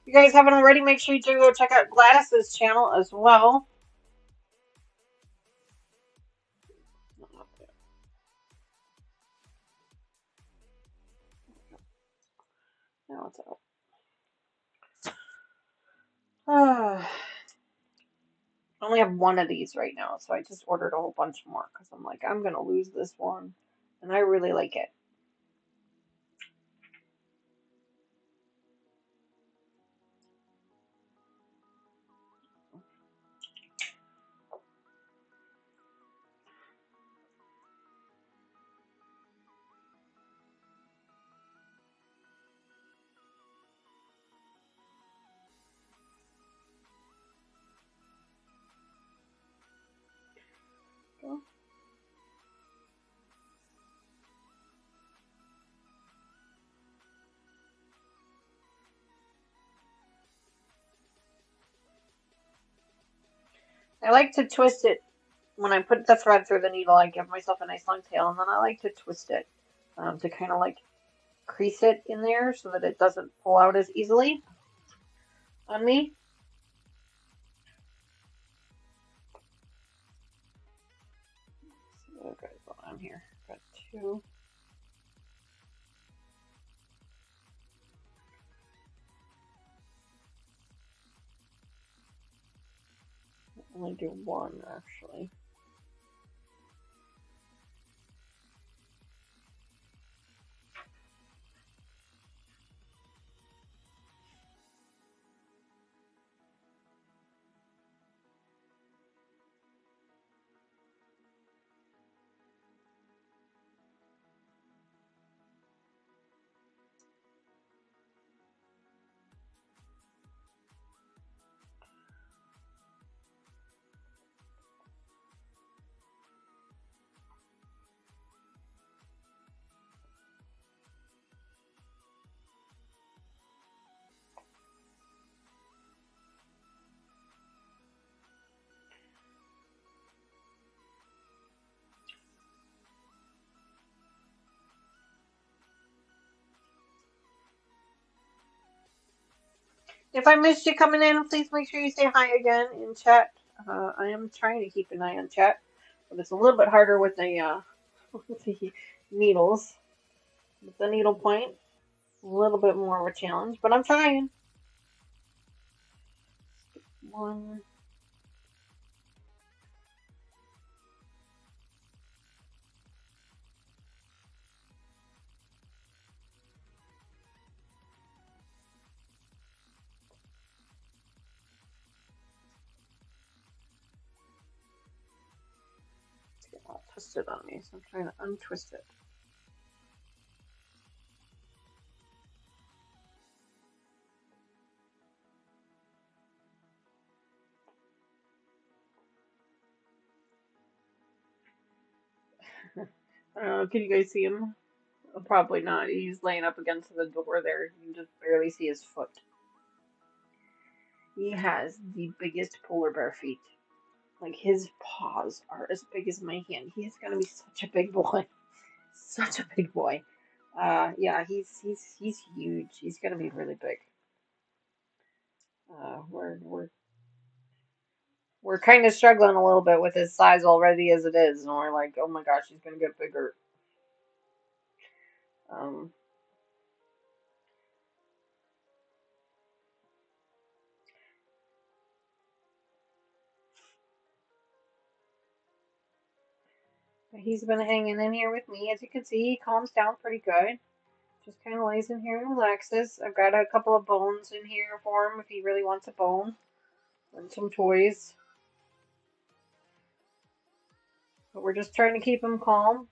you guys haven't already, make sure you do go check out Gladys's channel as well. Now it's out. I only have one of these right now, so I just ordered a whole bunch more because I'm like, I'm gonna lose this one, and I really like it. I like to twist it when I put the thread through the needle. I give myself a nice long tail, and then I like to twist it to kind of like crease it in there so that it doesn't pull out as easily on me. Okay, hold on here. Got two. Only do one actually. If I missed you coming in, please make sure you say hi again in chat. I am trying to keep an eye on chat, but it's a little bit harder with the with the needles. With the needle point, a little bit more of a challenge, but I'm trying. One. I'll twist it on me, so I'm trying to untwist it. I don't know, can you guys see him? Probably not. He's laying up against the door there. You can just barely see his foot. He has the biggest polar bear feet. Like his paws are as big as my hand. He's gonna be such a big boy. Such a big boy. Yeah, he's huge. He's gonna be really big. We're kind of struggling a little bit with his size already as it is, and we're like, oh my gosh, he's gonna get bigger. Um, he's been hanging in here with me. As you can see, he calms down pretty good. Just kind of lays in here and relaxes. I've got a couple of bones in here for him if he really wants a bone. And some toys. But we're just trying to keep him calm.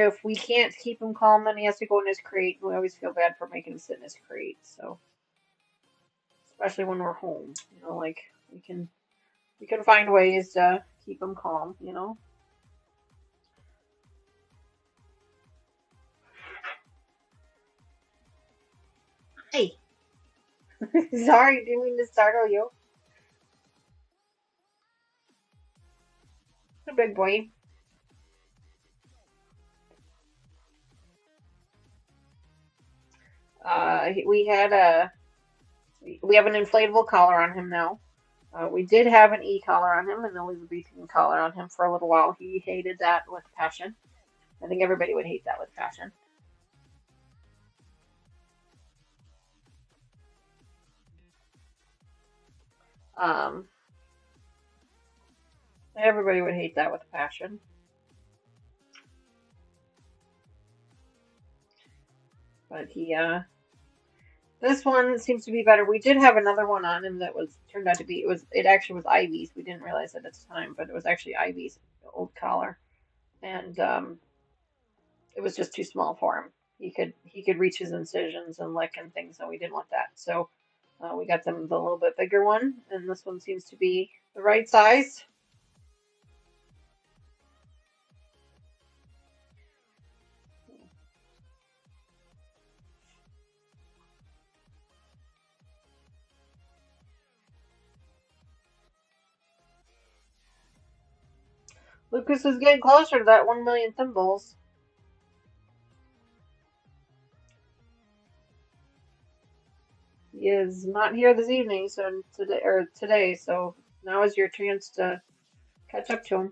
If we can't keep him calm, then he has to go in his crate. We always feel bad for making him sit in his crate. So, especially when we're home, like we can find ways to keep him calm. Hey, sorry, didn't mean to startle you. The big boy. We had a we have an inflatable collar on him now. We did have an e-collar on him, an Elizabethan collar on him for a little while. He hated that with passion. I think everybody would hate that with passion. Um, Everybody would hate that with passion. But this one seems to be better. We did have another one on him that was turned out to be it actually was Ivy's. We didn't realize it at the time, but it was actually Ivy's old collar, and it was just too small for him. He could reach his incisions and lick and things, and we didn't want that. So we got them the little bit bigger one, and this one seems to be the right size. Lucas is getting closer to that 1 million thimbles. He is not here this evening, so today, so now is your chance to catch up to him.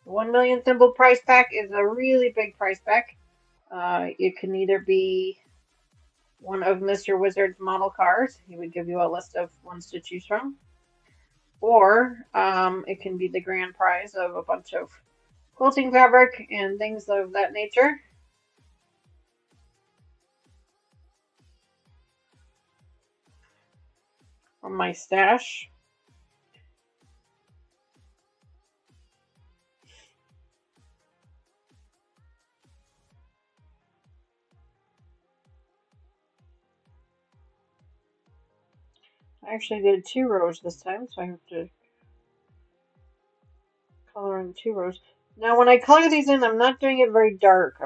1 million thimble price pack is a really big price pack. It can either be one of Mr. Wizard's model cars. He would give you a list of ones to choose from. Or it can be the grand prize of a bunch of quilting fabric and things of that nature from my stash. I actually did 2 rows this time, so I have to color in 2 rows. Now, when I color these in, I'm not doing it very dark.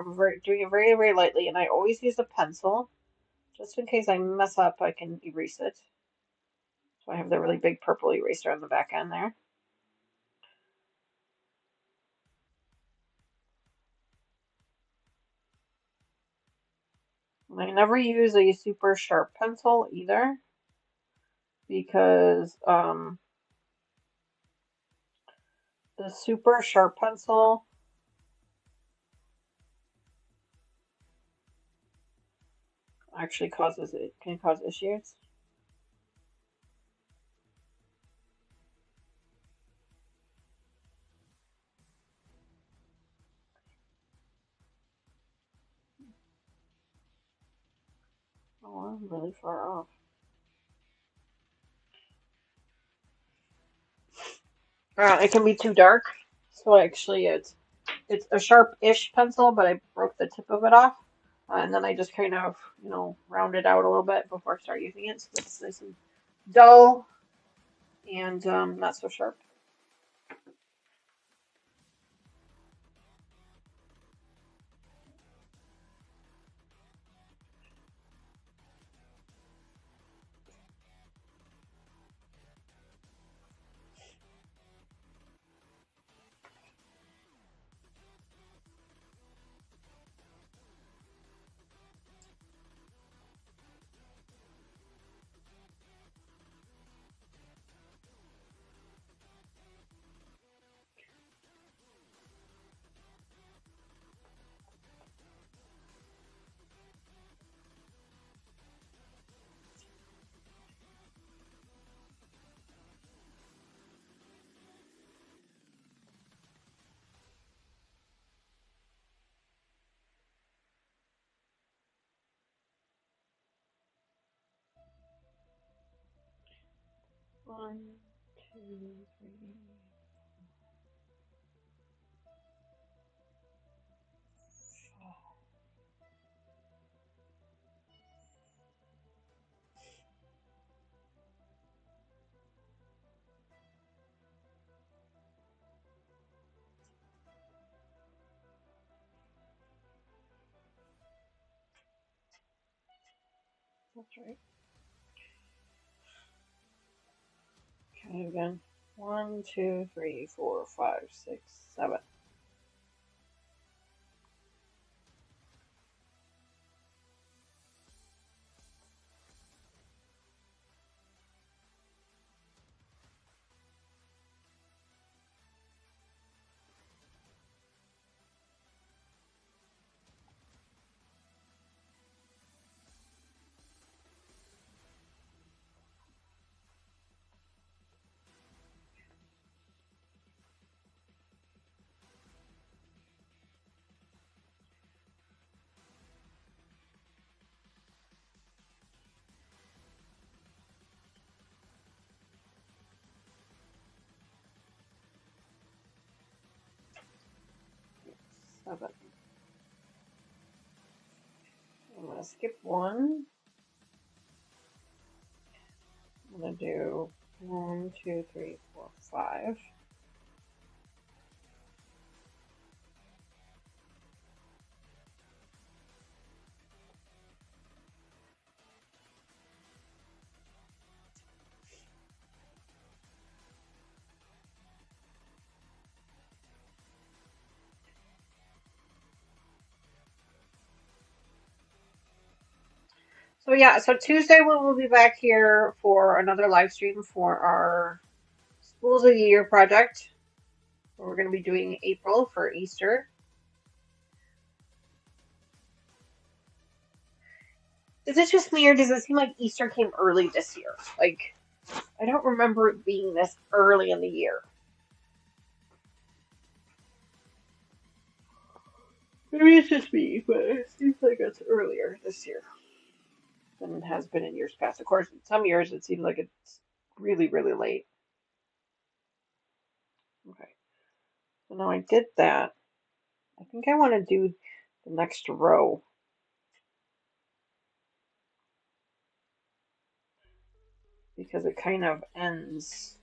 Doing it very, very lightly, and I always use a pencil. Just in case I mess up, I can erase it. So I have the really big purple eraser on the back end there. And I never use a super sharp pencil either because the super sharp pencil actually can cause issues. Oh, I'm really far off. It can be too dark, so actually it's a sharp-ish pencil, but I broke the tip of it off, and then I just kind of round it out a little bit before I start using it, so it's nice and dull and not so sharp. One, two, three. That's right. try it again. 1, 2, 3, 4, 5, 6, 7. Seven. I'm going to skip 1. I'm going to do 1, 2, 3, 4, 5. So yeah, so Tuesday we will be back here for another live stream for our Schools of the Year project. We're going to be doing April for Easter. Is it just me or does it seem like Easter came early this year? Like, I don't remember it being this early in the year. Maybe it's just me, but it seems like it's earlier this year than it has been in years past. Of course, in some years it seems like it's really, really late. Okay, so now I did that. I think I want to do the next row because it kind of ends.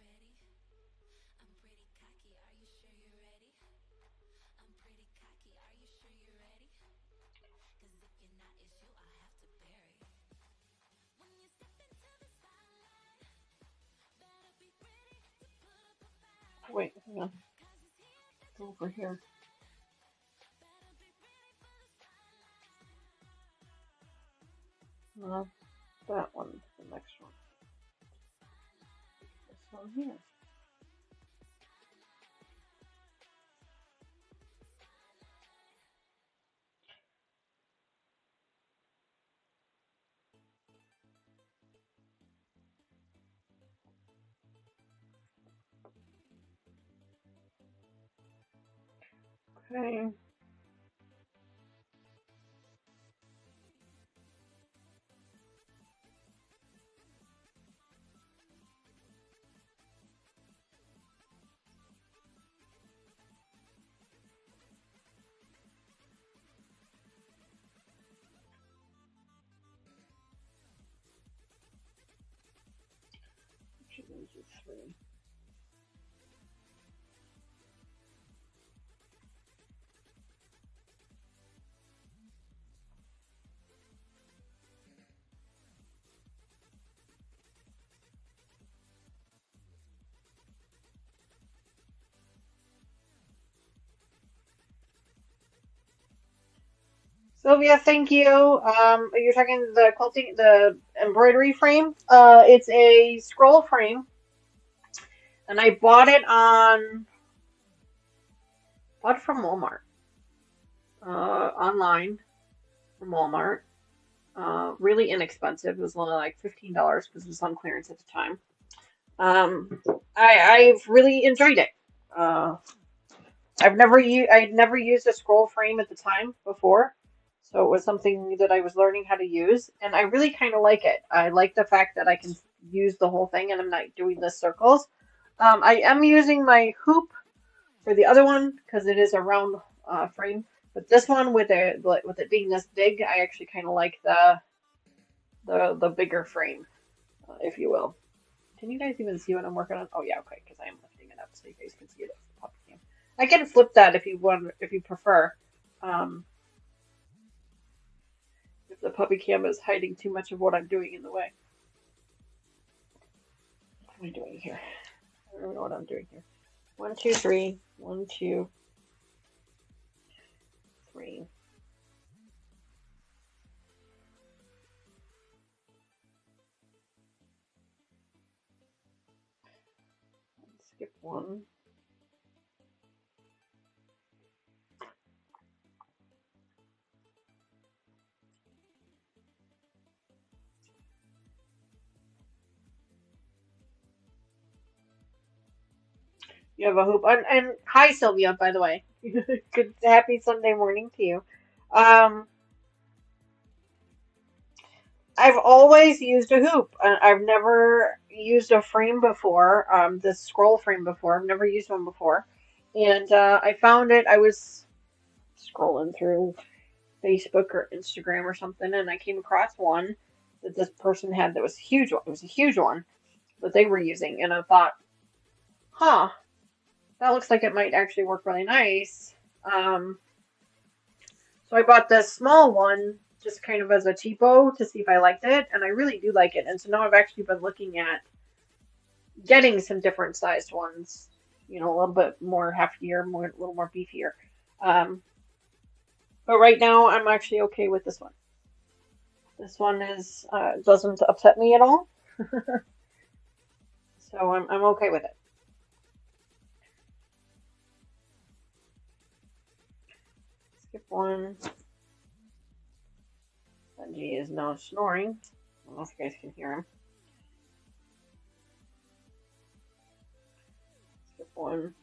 Wait, hang on. Go over here. No, that one, the next one. This one here. Okay. Actually, this is 3. Sylvia, thank you. You're talking the quilting, the embroidery frame. It's a scroll frame, and I bought it from Walmart, online from Walmart. Really inexpensive. It was only like $15 because it was on clearance at the time. Um, I've really enjoyed it. Uh, I'd never used a scroll frame at the time before, so it was something that I was learning how to use, and I really kind of like it. I like the fact that I can use the whole thing and I'm not doing the circles. I am using my hoop for the other one because it is a round frame, but this one with it being this big, I actually kind of like the bigger frame, if you will. Can you guys even see what I'm working on? Oh yeah, okay, because I am lifting it up so you guys can see it. I can flip that if you want, if you prefer. Um, if the puppy cam is hiding too much of what I'm doing in the way. What am I doing here? I don't know what I'm doing here. 1, 2, 3. 1, 2, 3. Skip 1. You have a hoop. And hi, Sylvia, by the way. Good, happy Sunday morning to you. Um, I've always used a hoop. I've never used a frame before, this scroll frame before. I've never used one before. And I found it, I was scrolling through Facebook or Instagram or something, and I came across one that this person had that was a huge one. It was a huge one that they were using, and I thought, huh, that looks like it might actually work really nice. Um, so I bought this small one just kind of as a cheapo to see if I liked it, and I really do like it. And so now I've actually been looking at getting some different sized ones, a little bit more heftier, a little more beefier. Um, but right now I'm actually okay with this one. This one is doesn't upset me at all, so I'm okay with it. Skip 1. Benji is now snoring. I don't know if you guys can hear him. Skip 1.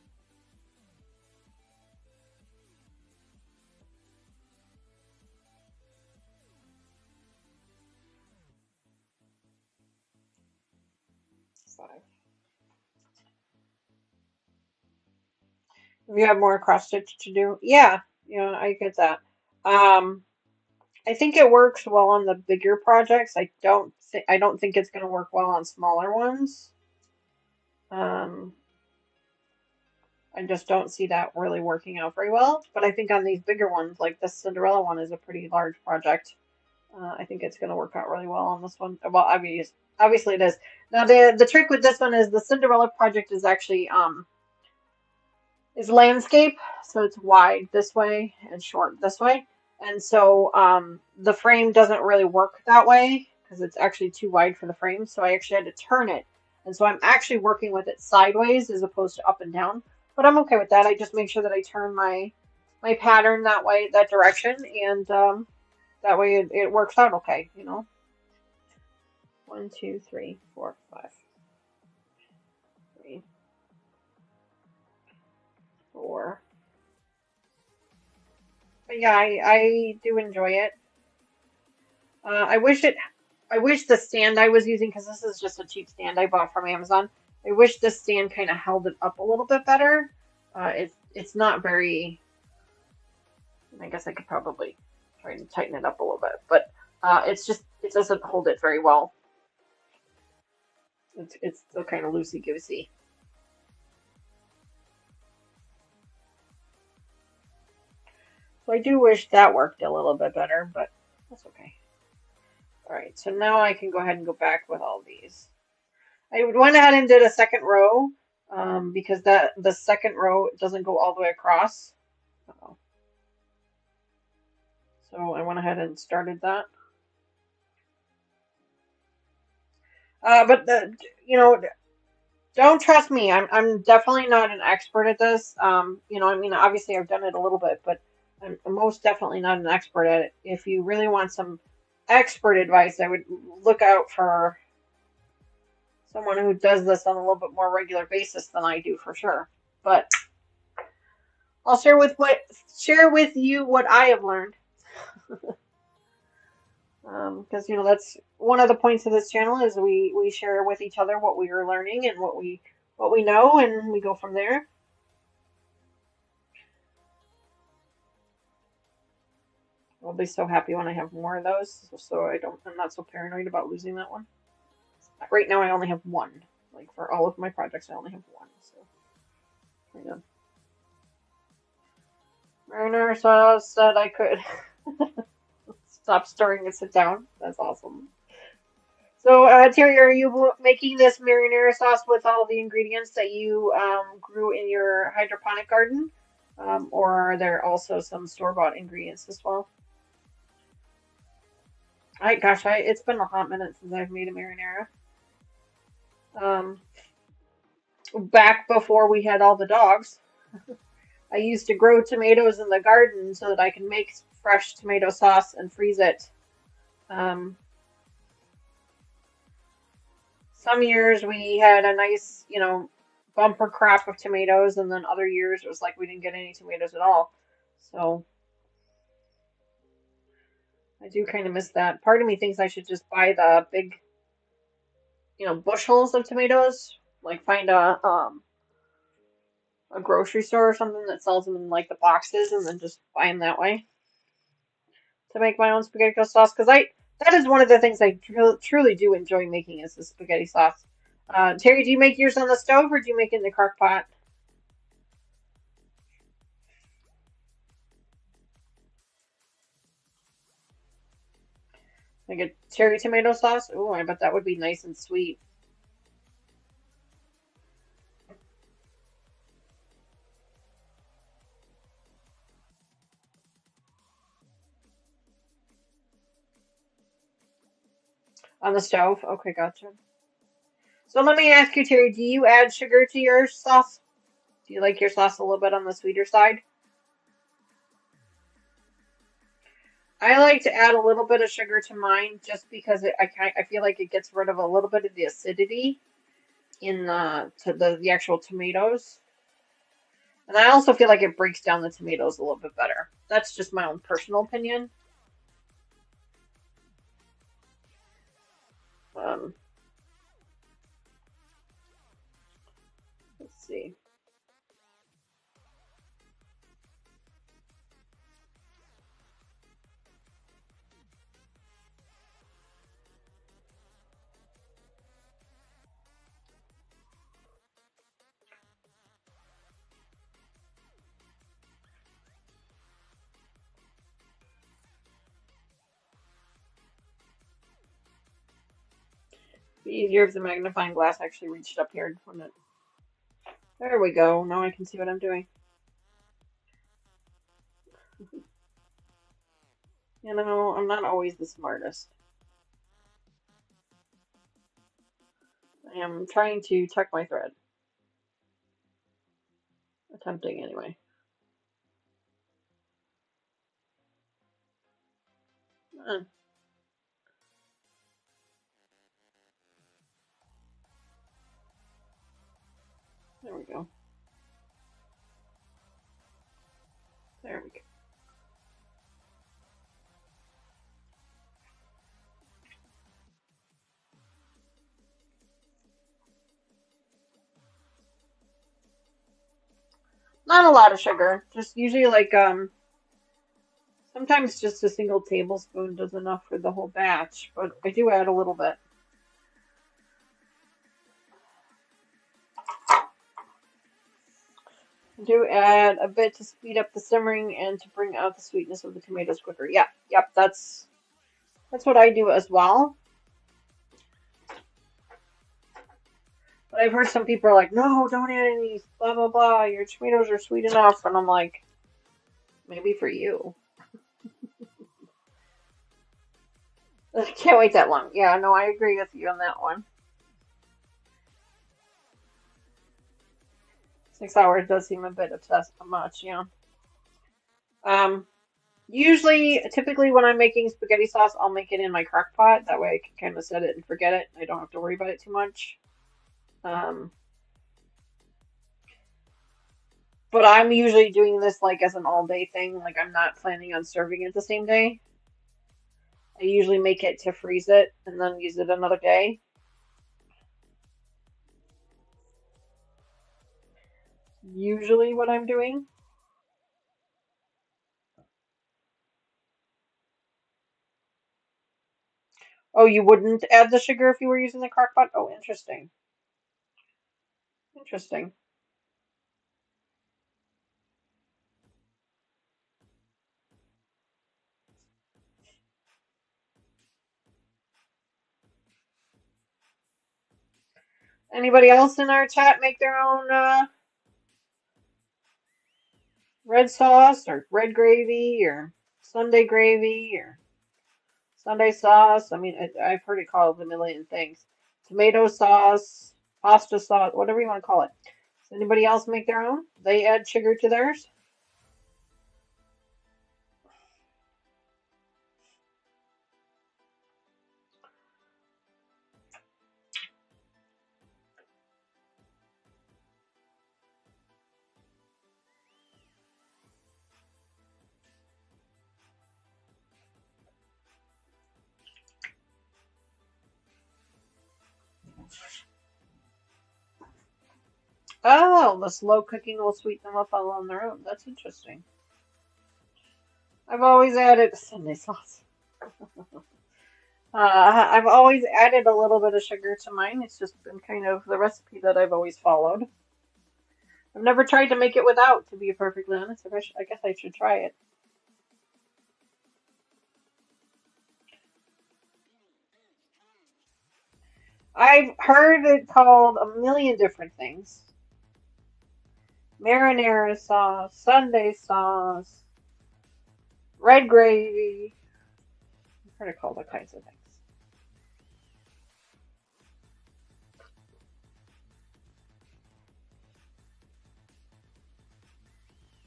If you have more cross stitch to do, yeah, I get that. Um, I think it works well on the bigger projects. I don't think it's going to work well on smaller ones. Um, I just don't see that really working out very well. But I think on these bigger ones, like this Cinderella one, is a pretty large project. I think it's going to work out really well on this one. Well, obviously it is. Now the trick with this one is the Cinderella project is actually is landscape, so it's wide this way and short this way. And so the frame doesn't really work that way because it's actually too wide for the frame. So I actually had to turn it. And so I'm actually working with it sideways as opposed to up and down. But I'm okay with that. I just make sure that I turn my pattern that way, that direction, and that way it works out okay. 1, 2, 3, 4, 5. 3, 4. But yeah, I do enjoy it. I wish it. I wish the stand I was using, because this is just a cheap stand I bought from Amazon. I wish this stand kind of held it up a little bit better. It's not very. I guess I could probably try to tighten it up a little bit, but it doesn't hold it very well. It's still kind of loosey goosey. So I do wish that worked a little bit better, but that's okay. All right, so now I can go ahead and go back with all these. I went ahead and did a second row because the second row doesn't go all the way across. Uh-oh. So I went ahead and started that. But don't trust me. I'm definitely not an expert at this. I mean, obviously I've done it a little bit, but I'm most definitely not an expert at it. If you really want some expert advice, I would look out for someone who does this on a little bit more regular basis than I do for sure. But I'll share with you what I have learned. Because that's one of the points of this channel is we share with each other what we are learning and what we know, and we go from there. I'll be so happy when I have more of those, so I'm not so paranoid about losing that one. Right now I only have one. Like for all of my projects, I only have one. So, kind of. Mariner said I could stop stirring and sit down. That's awesome. So, Terry, are you making this marinara sauce with all the ingredients that you grew in your hydroponic garden? Or are there also some store-bought ingredients as well? It's been a hot minute since I've made a marinara. Um, Back before we had all the dogs, I used to grow tomatoes in the garden so that I can make fresh tomato sauce and freeze it. Um, some years we had a nice, bumper crop of tomatoes, and then other years it was like we didn't get any tomatoes at all. So I do kind of miss that. Part of me thinks I should just buy the big, bushels of tomatoes, like find a grocery store or something that sells them in like the boxes, and then just buy them that way to make my own spaghetti sauce. Because I that is one of the things I truly do enjoy making is the spaghetti sauce. Terry, do you make yours on the stove or do you make it in the crock pot? Like a cherry tomato sauce? Oh, I bet that would be nice and sweet. On the stove? Okay, gotcha. So let me ask you, Terry, do you add sugar to your sauce? Do you like your sauce a little bit on the sweeter side? I like to add a little bit of sugar to mine just because I feel like it gets rid of a little bit of the acidity in the actual tomatoes. And I also feel like it breaks down the tomatoes a little bit better. That's just my own personal opinion. Um, let's see. It'd be easier if the magnifying glass actually reached up here, wouldn't it? There we go. Now I can see what I'm doing. I'm not always the smartest. I am trying to tuck my thread. Attempting anyway. Uh, there we go. There we go. Not a lot of sugar. Just usually like sometimes just a single tablespoon does enough for the whole batch, but I do add a little bit. I do add a bit to speed up the simmering and to bring out the sweetness of the tomatoes quicker. Yeah, yep, that's what I do as well. But I've heard some people are like, no, don't add any, blah blah blah. Your tomatoes are sweet enough, and I'm like, maybe for you. I can't wait that long. Yeah, no, I agree with you on that one. 6 hours does seem a bit obsessed much, yeah. Um, typically when I'm making spaghetti sauce, I'll make it in my crock pot. That way I can kind of set it and forget it. I don't have to worry about it too much. Um, but I'm usually doing this like as an all day thing. Like I'm not planning on serving it the same day. I usually make it to freeze it and then use it another day. Usually what I'm doing. Oh, you wouldn't add the sugar if you were using the crock pot? Oh, interesting. Interesting. Anybody else in our chat make their own red sauce or red gravy or Sunday gravy or Sunday sauce? I mean, I've heard it called a million things. Tomato sauce, pasta sauce, whatever you want to call it. Does anybody else make their own? They add sugar to theirs? Oh, the slow cooking will sweeten them up all on their own. That's interesting. I've always added Sunday sauce. I've always added a little bit of sugar to mine. It's just been kind of the recipe that I've always followed. I've never tried to make it without, to be perfectly honest. I guess I should try it. I've heard it called a million different things. Marinara sauce, Sunday sauce, red gravy. I've heard it called all kinds of things.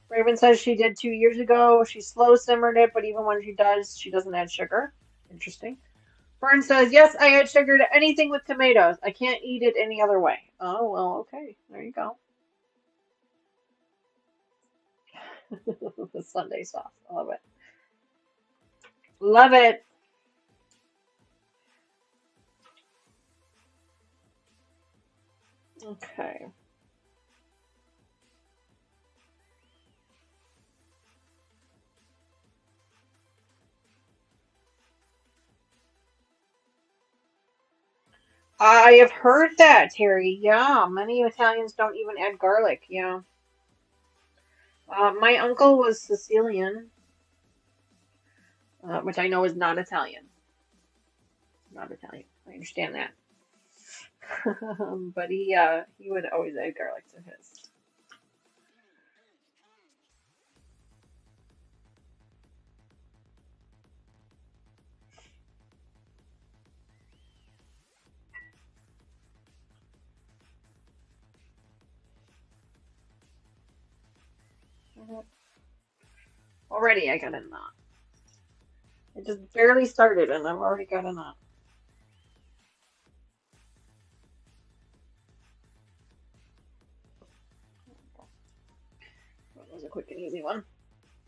Raven says she did 2 years ago. She slow simmered it, but even when she does, she doesn't add sugar. Interesting. Fern says, yes, I add sugar to anything with tomatoes. I can't eat it any other way. Oh, well, okay. There you go. The Sunday sauce. I love it. Love it. Okay. I have heard that, Terry. Yeah, many Italians don't even add garlic. Yeah. My uncle was Sicilian, which I know is not Italian. Not Italian. I understand that. But he would always add garlic to his. Already I got a knot. It just barely started and I've already got a knot. That was a quick and easy one.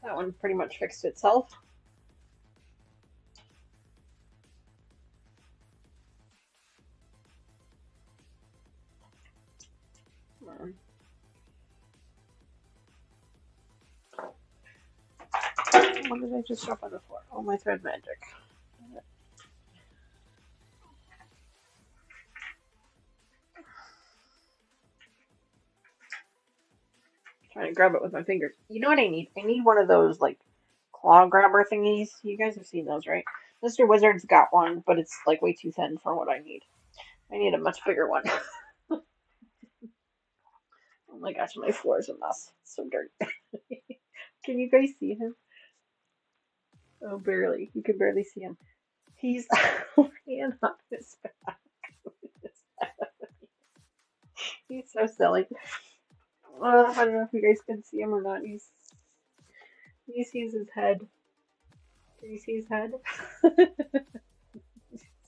That one pretty much fixed itself. Come on. What did I just drop on the floor? Oh, my thread magic. Trying to grab it with my fingers. You know what I need? I need one of those like claw grabber thingies. You guys have seen those, right? Mr. Wizard's got one, but it's like way too thin for what I need. I need a much bigger one. Oh my gosh, my floor is a mess. It's so dirty. Can you guys see him? Oh, barely. You can barely see him. He's laying on his back. He's so silly. I don't know if you guys can see him or not. He sees his head. Can you see his head?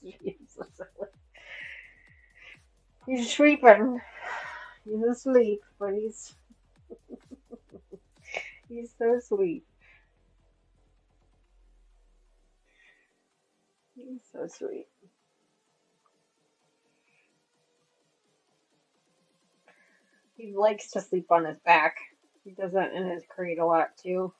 He's so silly. He's sleeping. He's asleep, but he's so sweet. He's so sweet. He likes to sleep on his back. He does that in his crate a lot too.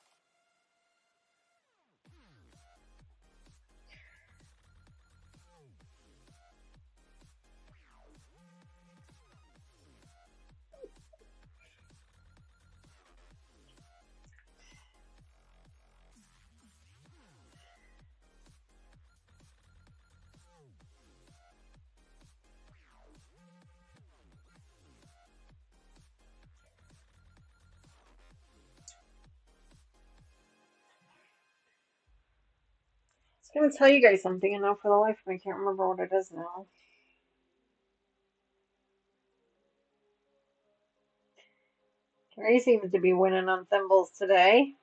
I was gonna tell you guys something, and now for the life of me, I can't remember what it is now. Carrie seems to be winning on thimbles today.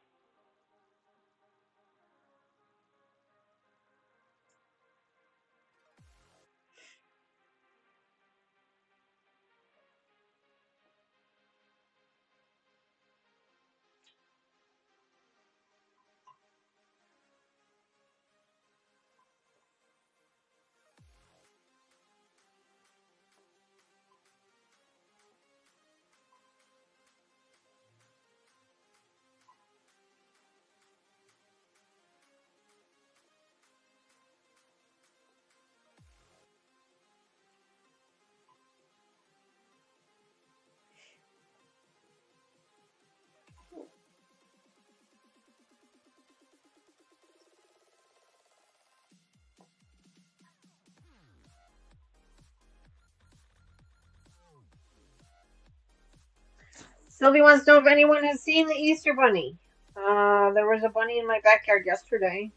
Sylvie wants to know if anyone has seen the Easter Bunny. There was a bunny in my backyard yesterday.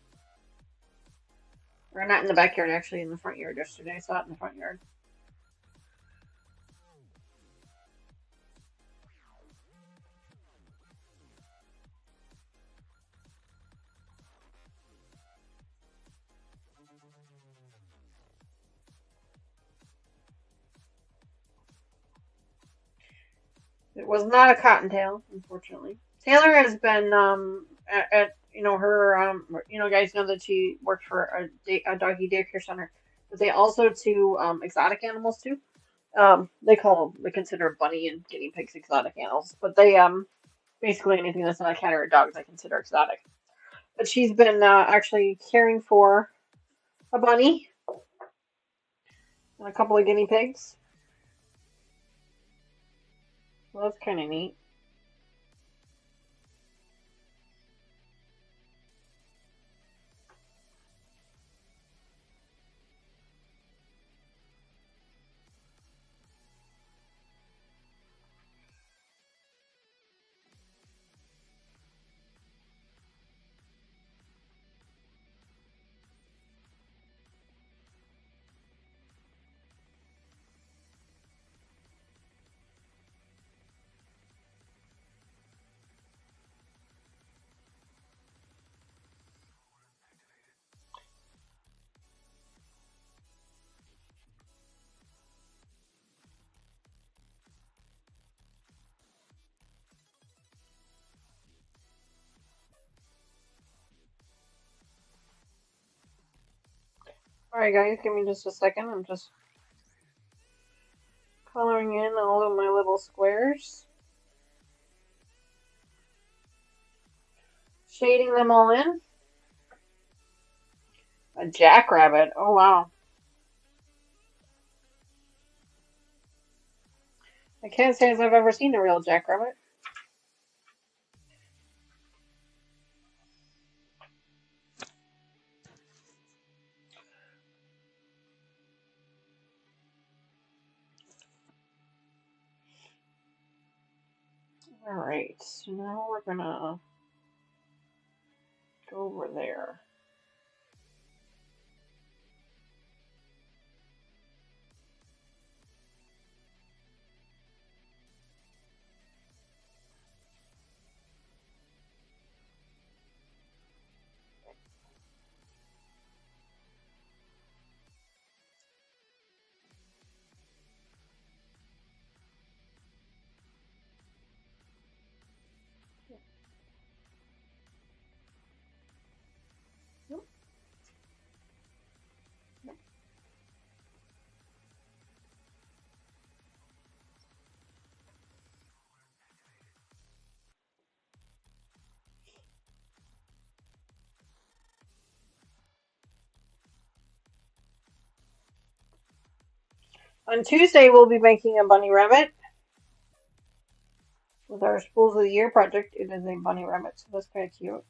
Or not in the backyard, actually, in the front yard yesterday. I saw it in the front yard. It was not a cottontail, unfortunately. Taylor has been at her guys know that she worked for a doggy daycare center, but they also do exotic animals too. They consider bunny and guinea pigs exotic animals, but they basically anything that's not a cat or a dog they consider exotic. But she's been actually caring for a bunny and a couple of guinea pigs. Well, that's kind of neat. All right, guys, give me just a second. I'm just coloring in all of my little squares, shading them all in. A jackrabbit. Oh, wow. I can't say as I've ever seen a real jackrabbit. All right, so now we're gonna go over there. On Tuesday, we'll be making a bunny rabbit with our Spools of the Year project. It is a bunny rabbit, so that's kind of cute.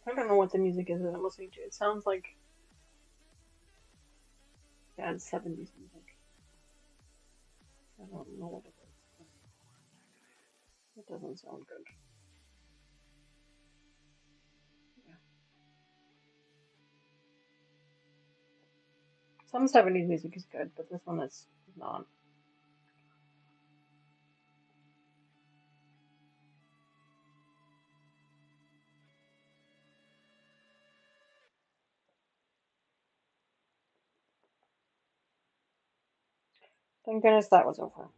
I don't know what the music is that I'm listening to. It sounds like bad 70s music. I don't know what it is. It doesn't sound good. Yeah. Some 70s music is good, but this one is not. Thank goodness that was over.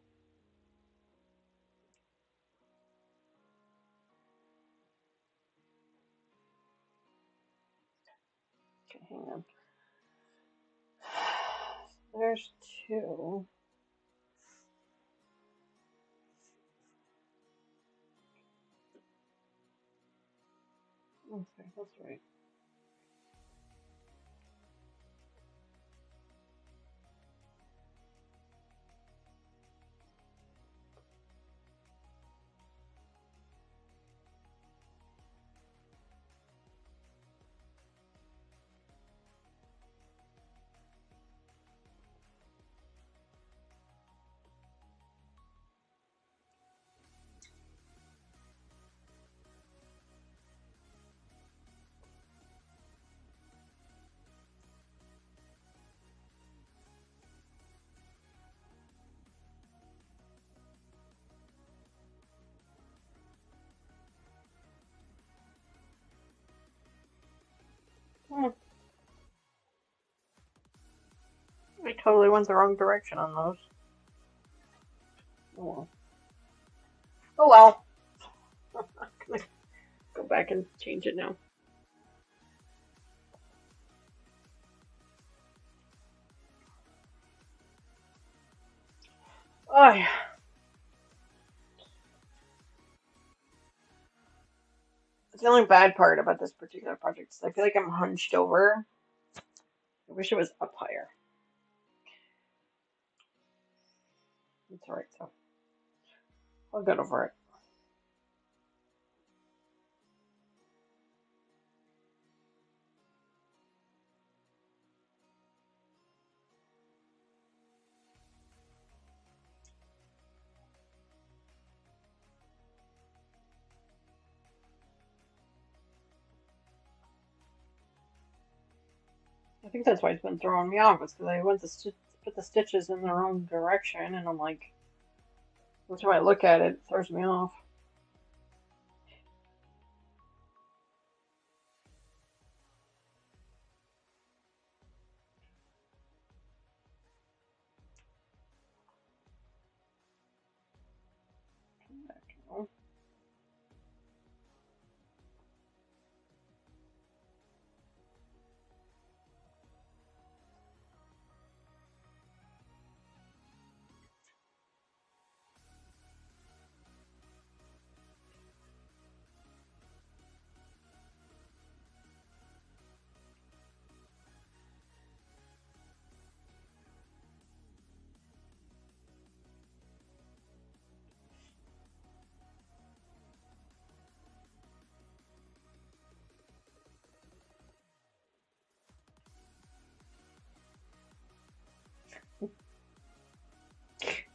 Okay, hang on. There's two. Okay, that's right. Hmm, I totally went the wrong direction on those. Oh well. Oh well. I'm gonna go back and change it now. Oh yeah. It's the only bad part about this particular project is I feel like I'm hunched over. I wish it was up higher. It's alright though. I'll get over it. I think that's why it's been throwing me off. Is because I went to put the stitches in the wrong direction, and I'm like, every time I look at it, it throws me off.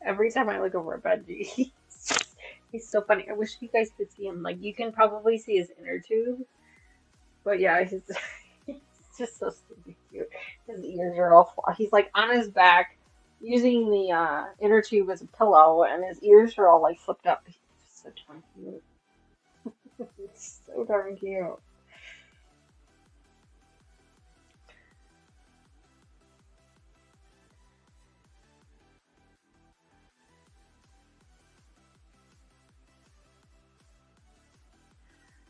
Every time I look over at Benji, he's so funny. I wish you guys could see him. Like you can probably see his inner tube, but yeah, he's he's just so stupid cute. His ears are all he's like on his back, using the inner tube as a pillow, and his ears are all like flipped up. He's just so darn cute. It's so darn cute.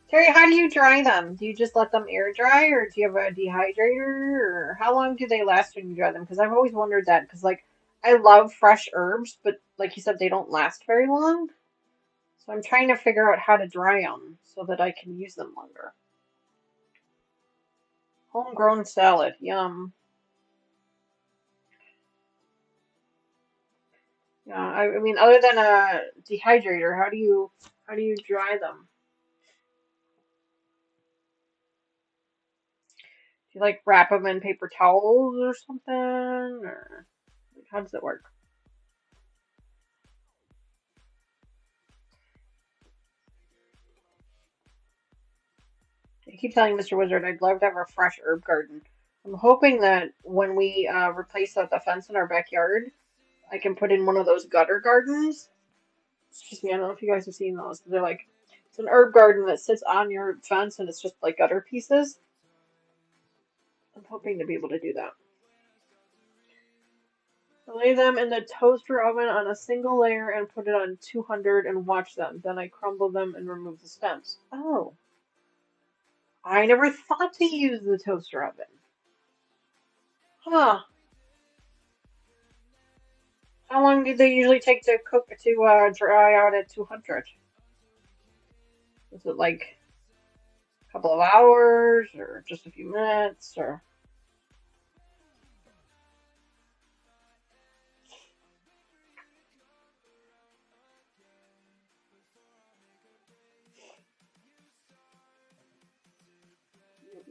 Terry, how do you dry them? Do you just let them air dry, or do you have a dehydrator, or how long do they last when you dry them? Because I've always wondered that. Because like I love fresh herbs, but like you said, they don't last very long. So I'm trying to figure out how to dry them so that I can use them longer. Homegrown salad, yum. Yeah, I mean, other than a dehydrator, how do you dry them? Do you like wrap them in paper towels or something, or like, how does it work? I keep telling Mr. Wizard I'd love to have a fresh herb garden. I'm hoping that when we replace out the fence in our backyard, I can put in one of those gutter gardens. Excuse me, I don't know if you guys have seen those. They're like, it's an herb garden that sits on your fence and it's just like gutter pieces. I'm hoping to be able to do that. Lay them in the toaster oven on a single layer and put it on 200 and watch them. Then I crumble them and remove the stems. Oh, I never thought to use the toaster oven. Huh. How long do they usually take to cook to dry out at 200? Is it like a couple of hours or just a few minutes or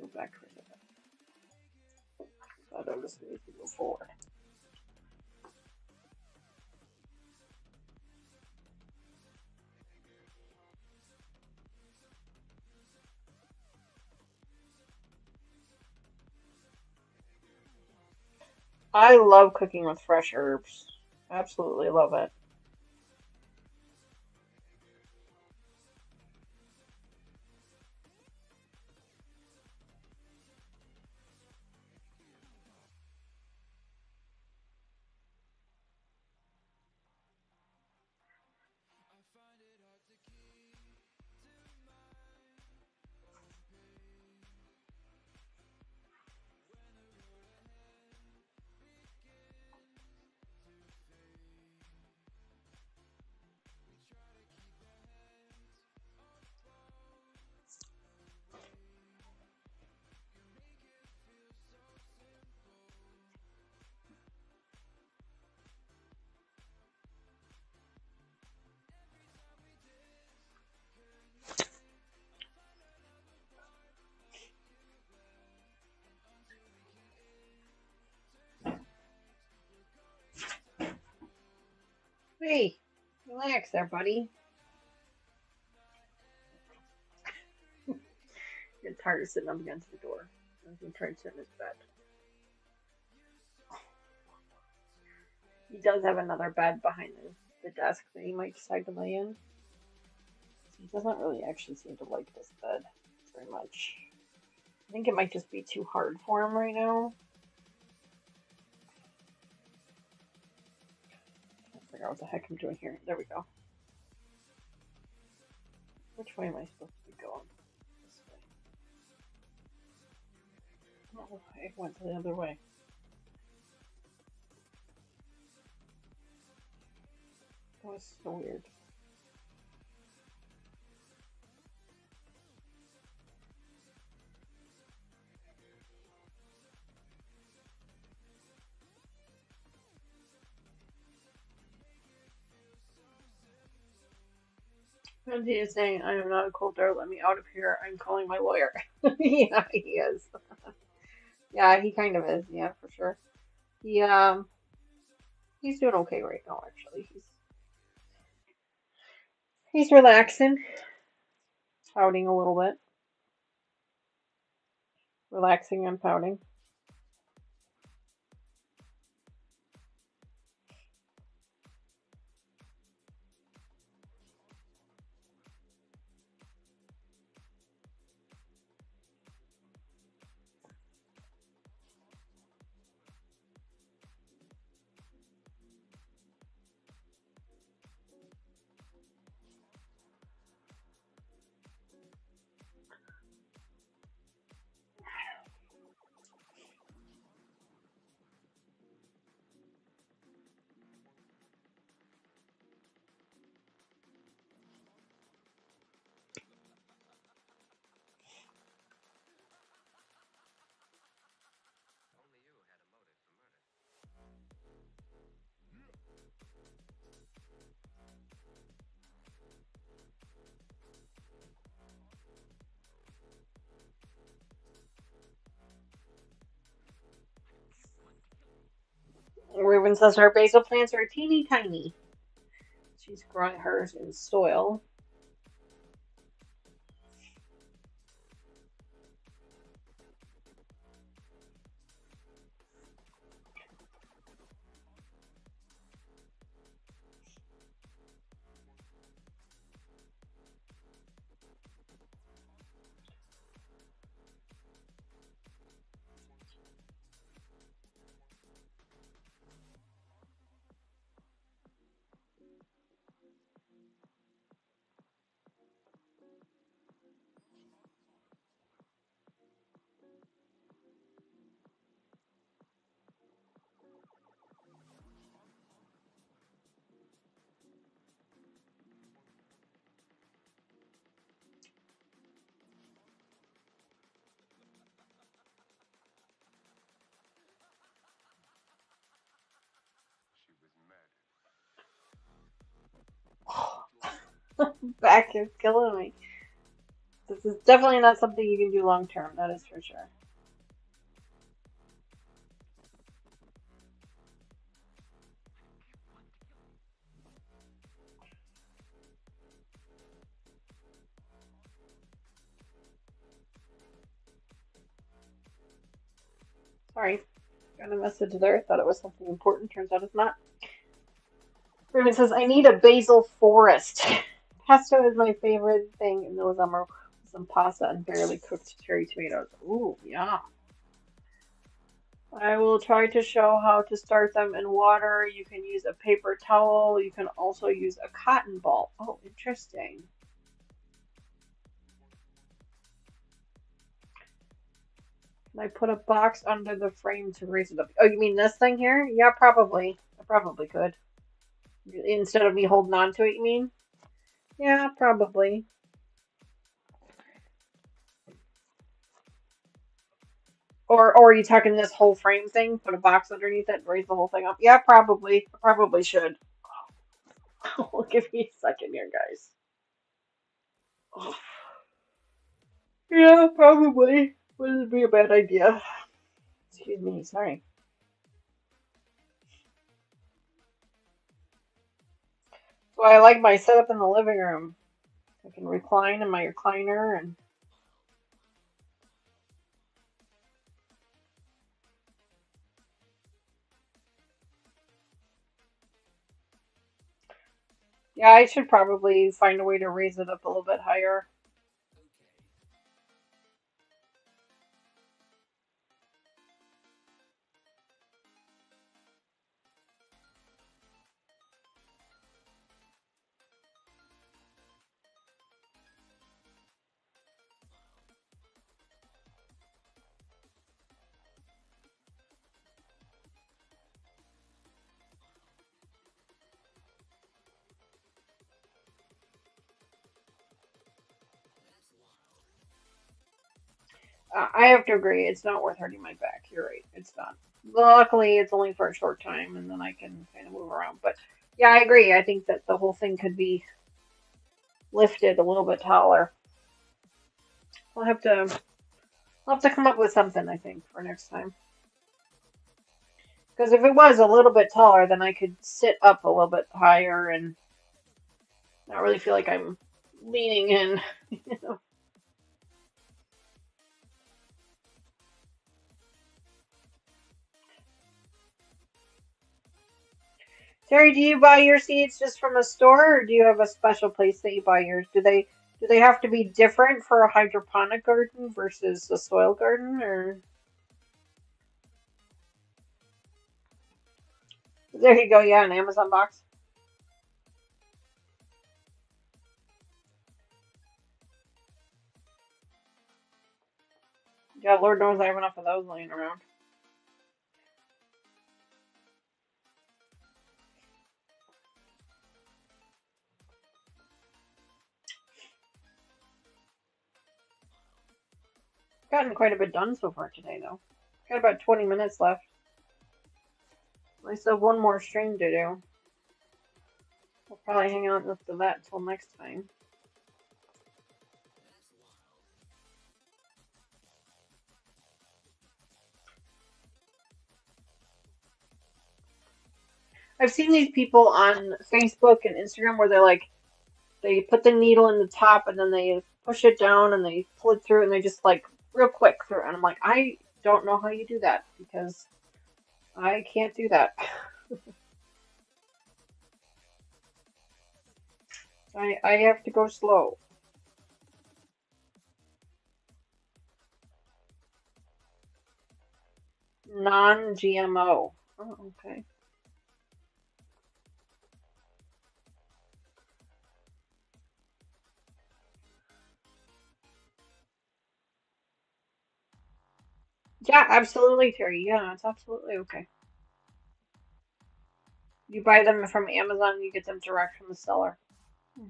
go back for a second? I thought I was going to go forward. I love cooking with fresh herbs. Absolutely love it. Hey, relax there, buddy. Get tired of sitting up against the door. I'm trying to sit in his bed. He does have another bed behind the desk that he might decide to lay in. He doesn't really actually seem to like this bed very much. I think it might just be too hard for him right now. Can't figure out what the heck I'm doing here. There we go. Which way am I supposed to be going? This way. Oh, I went the other way. That was so weird. And he is saying, I am not a quilter. Let me out of here. I'm calling my lawyer. Yeah, he is. Yeah, he kind of is. Yeah, for sure. He he's doing okay right now. Actually, he's relaxing, pouting a little bit, relaxing and pouting. Raven says her basil plants are teeny tiny. She's growing hers in soil. Back is killing me. This is definitely not something you can do long term, that is for sure. Sorry, got a message there. Thought it was something important. Turns out it's not. Raven says, I need a basil forest. Pesto is my favorite thing in the summer. Some pasta and barely cooked cherry tomatoes. Ooh, yeah. I will try to show how to start them in water. You can use a paper towel. You can also use a cotton ball. Oh, interesting. Can I put a box under the frame to raise it up? Oh, you mean this thing here? Yeah, probably. I probably could. Instead of me holding on to it, you mean? Yeah, probably. Or are you talking this whole frame thing? Put a box underneath it, raise the whole thing up? Yeah, probably. I probably should. Well, give me a second here, guys. Oh, yeah, probably. Wouldn't be a bad idea. Excuse me, sorry. So I like my setup in the living room. I can recline in my recliner and yeah, I should probably find a way to raise it up a little bit higher. I have to agree, it's not worth hurting my back. You're right, it's not. Luckily, it's only for a short time, and then I can kind of move around. But yeah, I agree. I think that the whole thing could be lifted a little bit taller. I'll have to, I'll have to come up with something. I think for next time. Because if it was a little bit taller, then I could sit up a little bit higher and not really feel like I'm leaning in. You know. Terry, do you buy your seeds just from a store, or do you have a special place that you buy yours? Do they have to be different for a hydroponic garden versus a soil garden, or there you go, yeah, an Amazon box. Yeah, Lord knows I have enough of those laying around. Gotten quite a bit done so far today, though. Got about 20 minutes left. I still have one more stream to do. We'll probably hang out after that until next time. I've seen these people on Facebook and Instagram where they put the needle in the top and then they push it down and they pull it through and they just like real quick through. And I'm like, I don't know how you do that because I can't do that. I have to go slow. Non-GMO. Oh, okay. Yeah, absolutely, Terry. Yeah, it's absolutely okay. You buy them from Amazon, you get them direct from the seller. Hmm.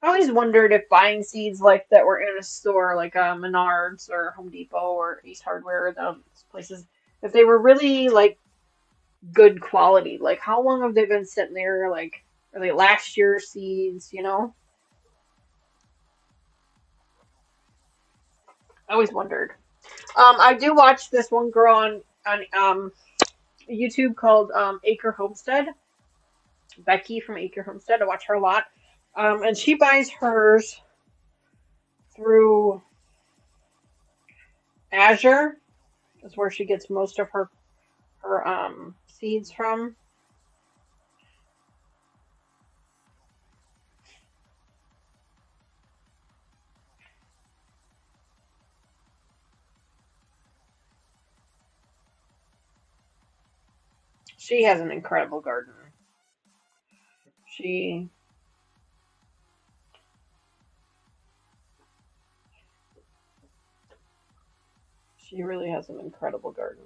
I always wondered if buying seeds like that were in a store like Menards or Home Depot or Ace Hardware or those places, if they were really like good quality. Like, how long have they been sitting there? Like, are they last year's seeds? I always wondered. I do watch this one girl on YouTube called Acre Homestead, Becky from Acre Homestead. I watch her a lot, and she buys hers through Azure. Is where she gets most of her seeds from. She has an incredible garden. She she really has an incredible garden.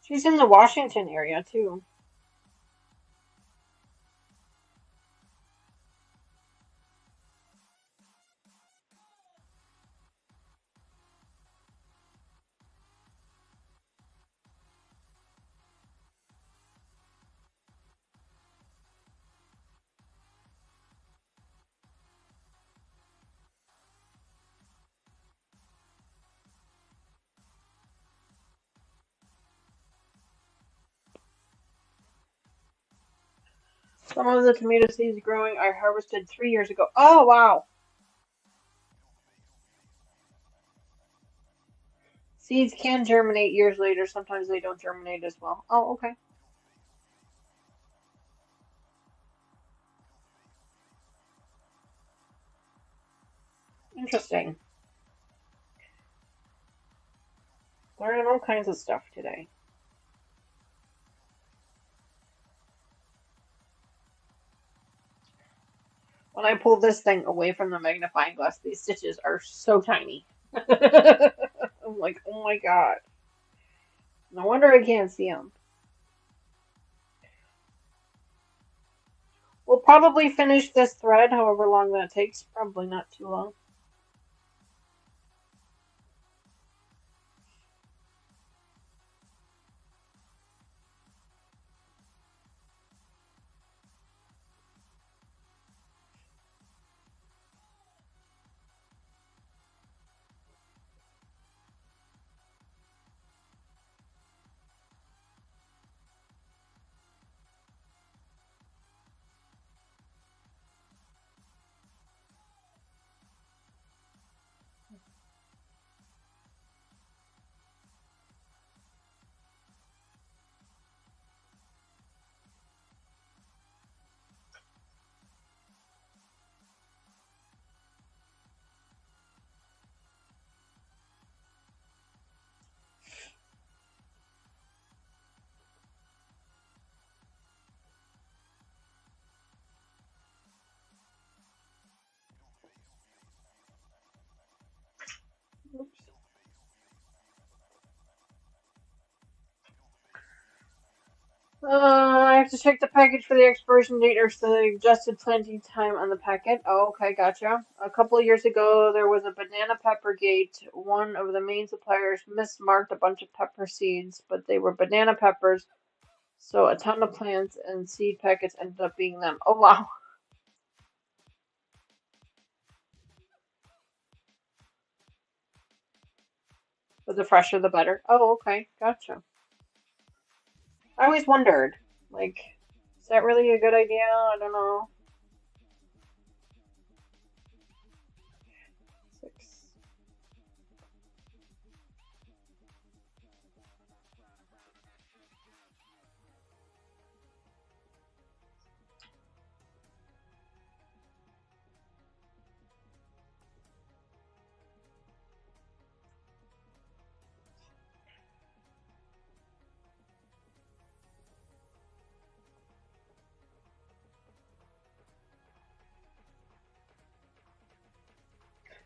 She's in the Washington area too. Some of the tomato seeds growing I harvested 3 years ago. Oh wow! Seeds can germinate years later. Sometimes they don't germinate as well. Oh, okay. Interesting. Learning all kinds of stuff today. When I pull this thing away from the magnifying glass, these stitches are so tiny. I'm like, oh my god. No wonder I can't see them. We'll probably finish this thread, however long that takes. Probably not too long. Oops. I have to check the package for the expiration date or the adjusted planting time on the packet. Oh, okay, gotcha. A couple of years ago, there was a banana pepper gate. One of the main suppliers mismarked a bunch of pepper seeds, but they were banana peppers, so a ton of plants and seed packets ended up being them. Oh, wow. But the fresher, the better. Oh, okay, gotcha. I always wondered, like, is that really a good idea? I don't know. 6.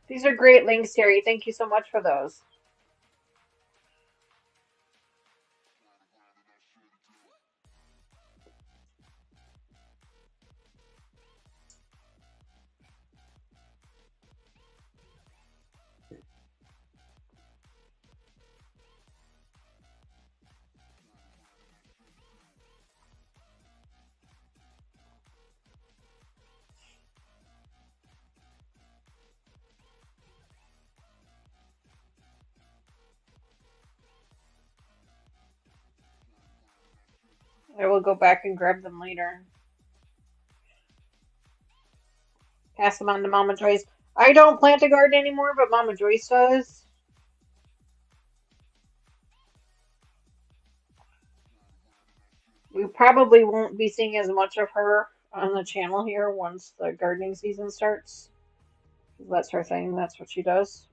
These are great links, Terry. Thank you so much for those. I will go back and grab them later. Pass them on to Mama Joyce. I don't plant a garden anymore, but Mama Joyce does. We probably won't be seeing as much of her on the channel here once the gardening season starts. That's her thing. That's what she does.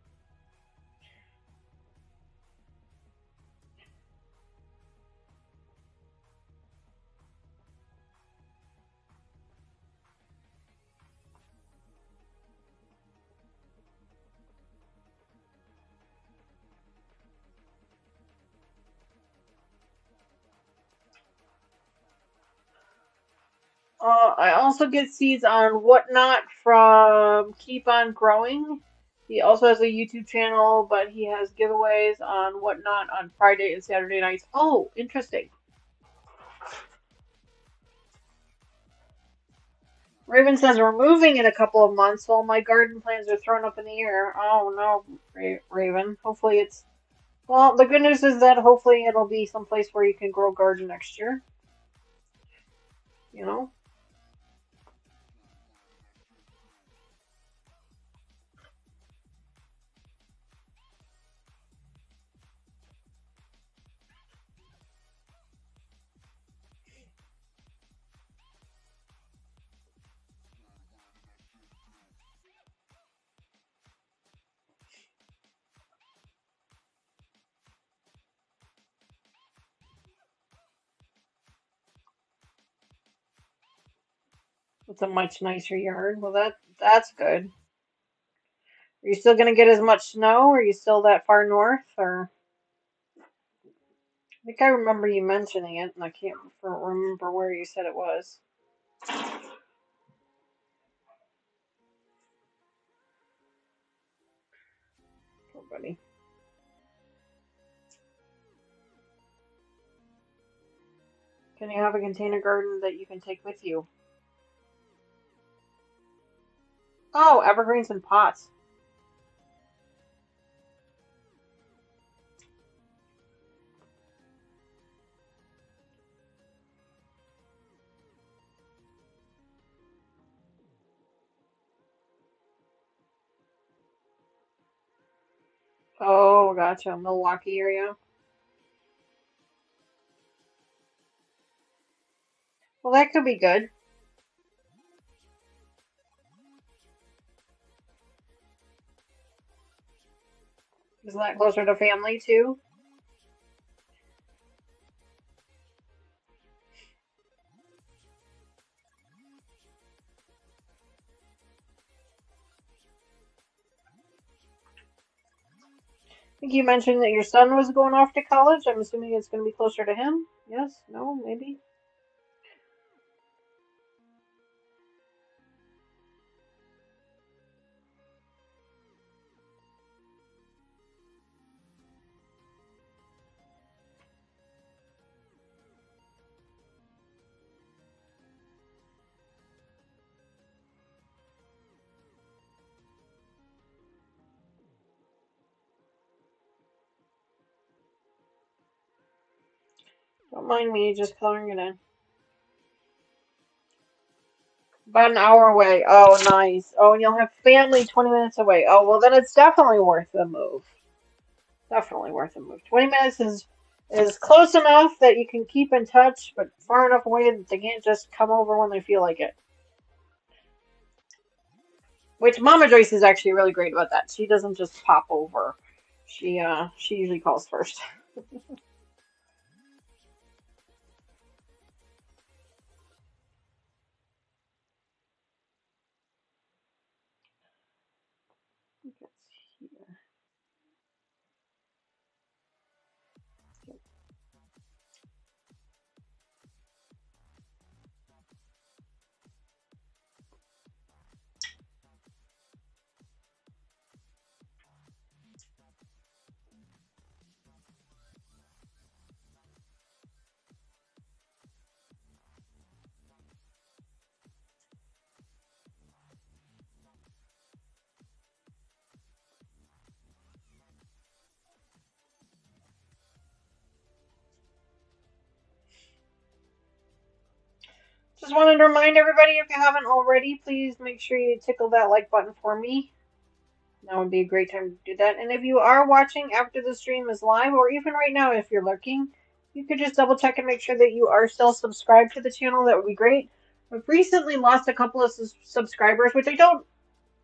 I also get seeds on Whatnot from Keep On Growing. He also has a YouTube channel, but he has giveaways on Whatnot on Friday and Saturday nights. Oh, interesting. Raven says we're moving in a couple of months. All my garden plans are thrown up in the air. Oh no, Raven. Hopefully it's. Well, the good news is that hopefully it'll be someplace where you can grow garden next year. You know? It's a much nicer yard. Well, that's good. Are you still gonna get as much snow? Are you still that far north? Or I think I remember you mentioning it, and I can't remember where you said it was. Poor buddy. Can you have a container garden that you can take with you? Oh, evergreens and pots. Oh, gotcha. Milwaukee area. Well, that could be good. Isn't that closer to family too? I think you mentioned that your son was going off to college. I'm assuming it's going to be closer to him. Yes? No? Maybe? Don't mind me just coloring it in. About an hour away. Oh, nice. Oh, and you'll have family 20 minutes away. Oh, well, then it's definitely worth the move. Definitely worth the move. 20 minutes is close enough that you can keep in touch, but far enough away that they can't just come over when they feel like it. Which Mama Joyce is actually really great about that. She doesn't just pop over. She usually calls first. Just wanted to remind everybody, if you haven't already, please make sure you tickle that like button for me. That would be a great time to do that. And if you are watching after the stream is live, or even right now if you're lurking, you could just double check and make sure that you are still subscribed to the channel. That would be great. We've recently lost a couple of subscribers, which I don't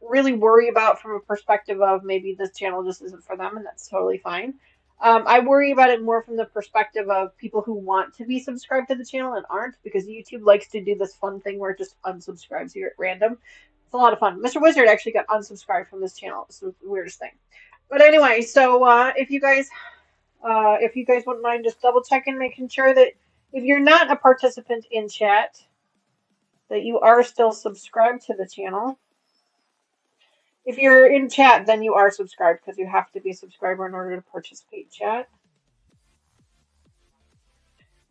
really worry about from a perspective of maybe this channel just isn't for them, and that's totally fine. I worry about it more from the perspective of people who want to be subscribed to the channel and aren't, because YouTube likes to do this fun thing where it just unsubscribes you at random. It's a lot of fun. Mr. Wizard actually got unsubscribed from this channel. It's the weirdest thing. But anyway, so if you guys wouldn't mind just double checking, making sure that if you're not a participant in chat, that you are still subscribed to the channel. If you're in chat, then you are subscribed, because you have to be a subscriber in order to participate in chat.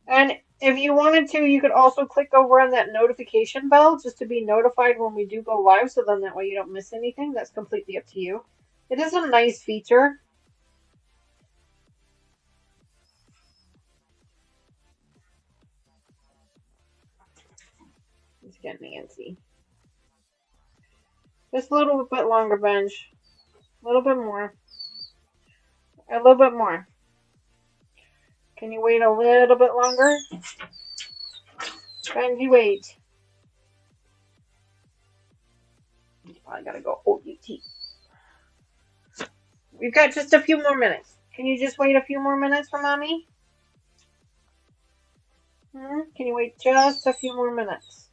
And if you wanted to, you could also click over on that notification bell just to be notified when we do go live, so then that way you don't miss anything. That's completely up to you. It is a nice feature. Let's get Nancy. Just a little bit longer, Benj. A little bit more. A little bit more. Can you wait a little bit longer? Benji, wait. He's probably gotta go OUT. We've got just a few more minutes. Can you just wait a few more minutes for mommy? Can you wait just a few more minutes?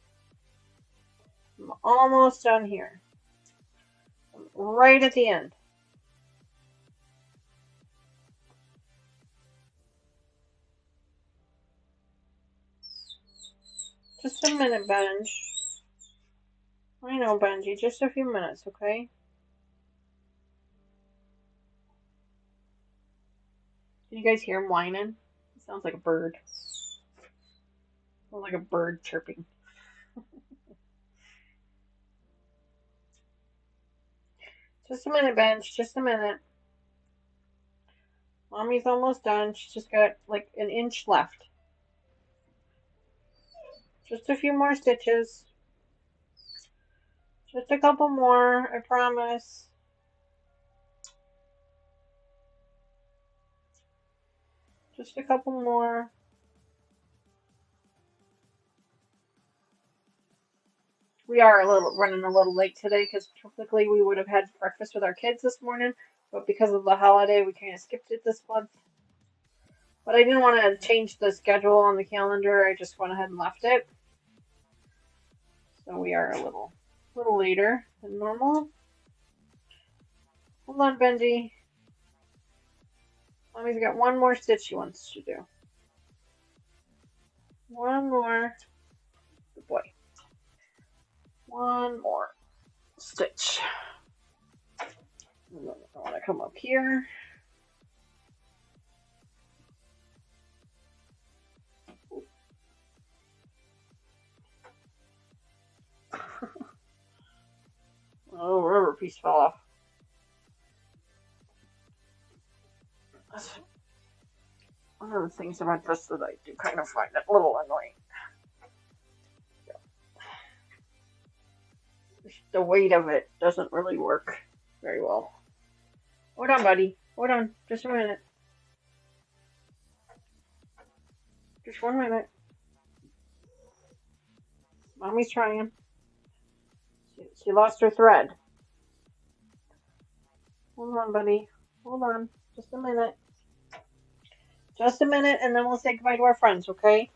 I'm almost done here. I'm right at the end. Just a minute, Benj. I know, Benji. Just a few minutes, okay? Can you guys hear him whining? It sounds like a bird. Sounds like a bird chirping. Just a minute, Benj. Just a minute. Mommy's almost done. She's just got like an inch left. Just a few more stitches. Just a couple more, I promise. Just a couple more. We are running a little late today because typically we would have had breakfast with our kids this morning, but because of the holiday, we kind of skipped it this month. But I didn't want to change the schedule on the calendar. I just went ahead and left it. So we are a little later than normal. Hold on, Benji. Mommy's got one more stitch she wants to do. One more. Good boy. One more stitch. I want to come up here. Oh, rubber piece fell off. That's one of the things about this that I do kind of find it a little annoying. The weight of it doesn't really work very well. Hold on, buddy. Hold on. Just a minute. Just 1 minute. Mommy's trying. She lost her thread. Hold on, buddy. Hold on. Just a minute. Just a minute, and then we'll say goodbye to our friends, okay?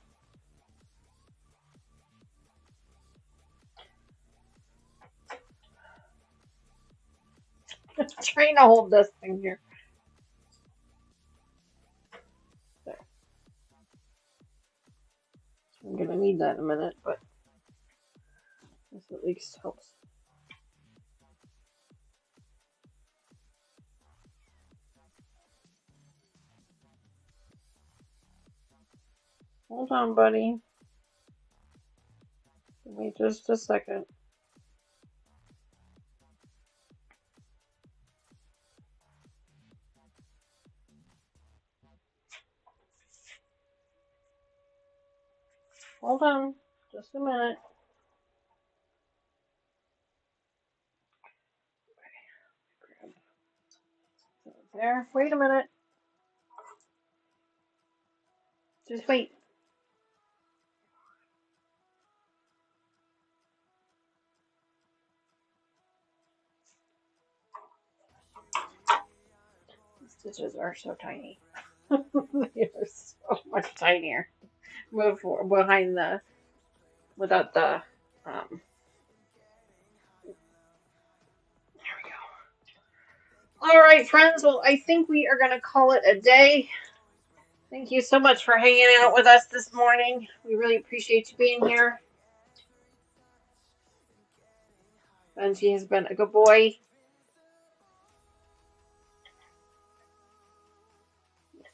I'm trying to hold this thing here. There. I'm gonna need that in a minute, but this at least helps. Hold on, buddy. Give me just a second. Hold on. Just a minute. There. Wait a minute. Just wait. These stitches are so tiny. They are so much tinier. Move behind the without the there we go. All right, friends. Well, I think we are gonna call it a day. Thank you so much for hanging out with us this morning. We really appreciate you being here. Benji has been a good boy.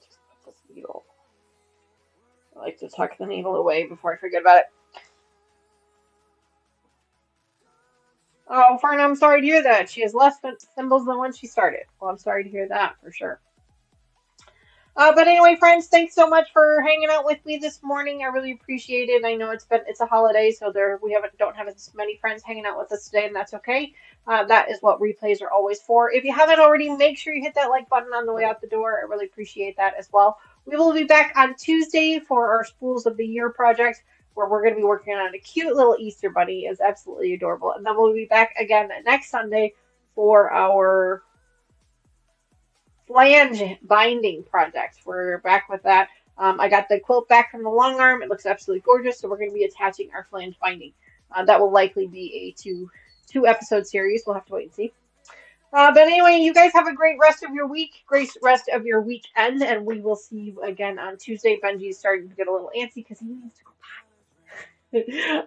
Just put this needle. I like to tuck the needle away before I forget about it. Oh, Fern, I'm sorry to hear that. She has less symbols than when she started. Well, I'm sorry to hear that for sure. But anyway, friends, thanks so much for hanging out with me this morning. I really appreciate it. I know it's a holiday, so we don't have as many friends hanging out with us today, and that's okay. That is what replays are always for. If you haven't already, make sure you hit that like button on the way out the door. I really appreciate that as well. We will be back on Tuesday for our Spools of the Year project, where we're going to be working on a cute little Easter bunny. It's absolutely adorable. And then we'll be back again next Sunday for our flange binding project. We're back with that. I got the quilt back from the long arm. It looks absolutely gorgeous. So we're going to be attaching our flange binding. That will likely be a two episode series. We'll have to wait and see. But anyway, you guys have a great rest of your week, great rest of your weekend, and we will see you again on Tuesday. Benji's starting to get a little antsy because he needs to go back.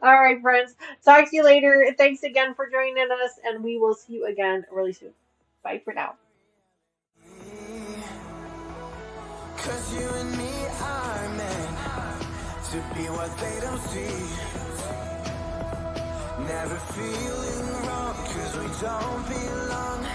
All right, friends. Talk to you later. Thanks again for joining us, and we will see you again really soon. Bye for now. Cause you and me are meant to be what they don't see. Never feeling wrong cause we don't belong.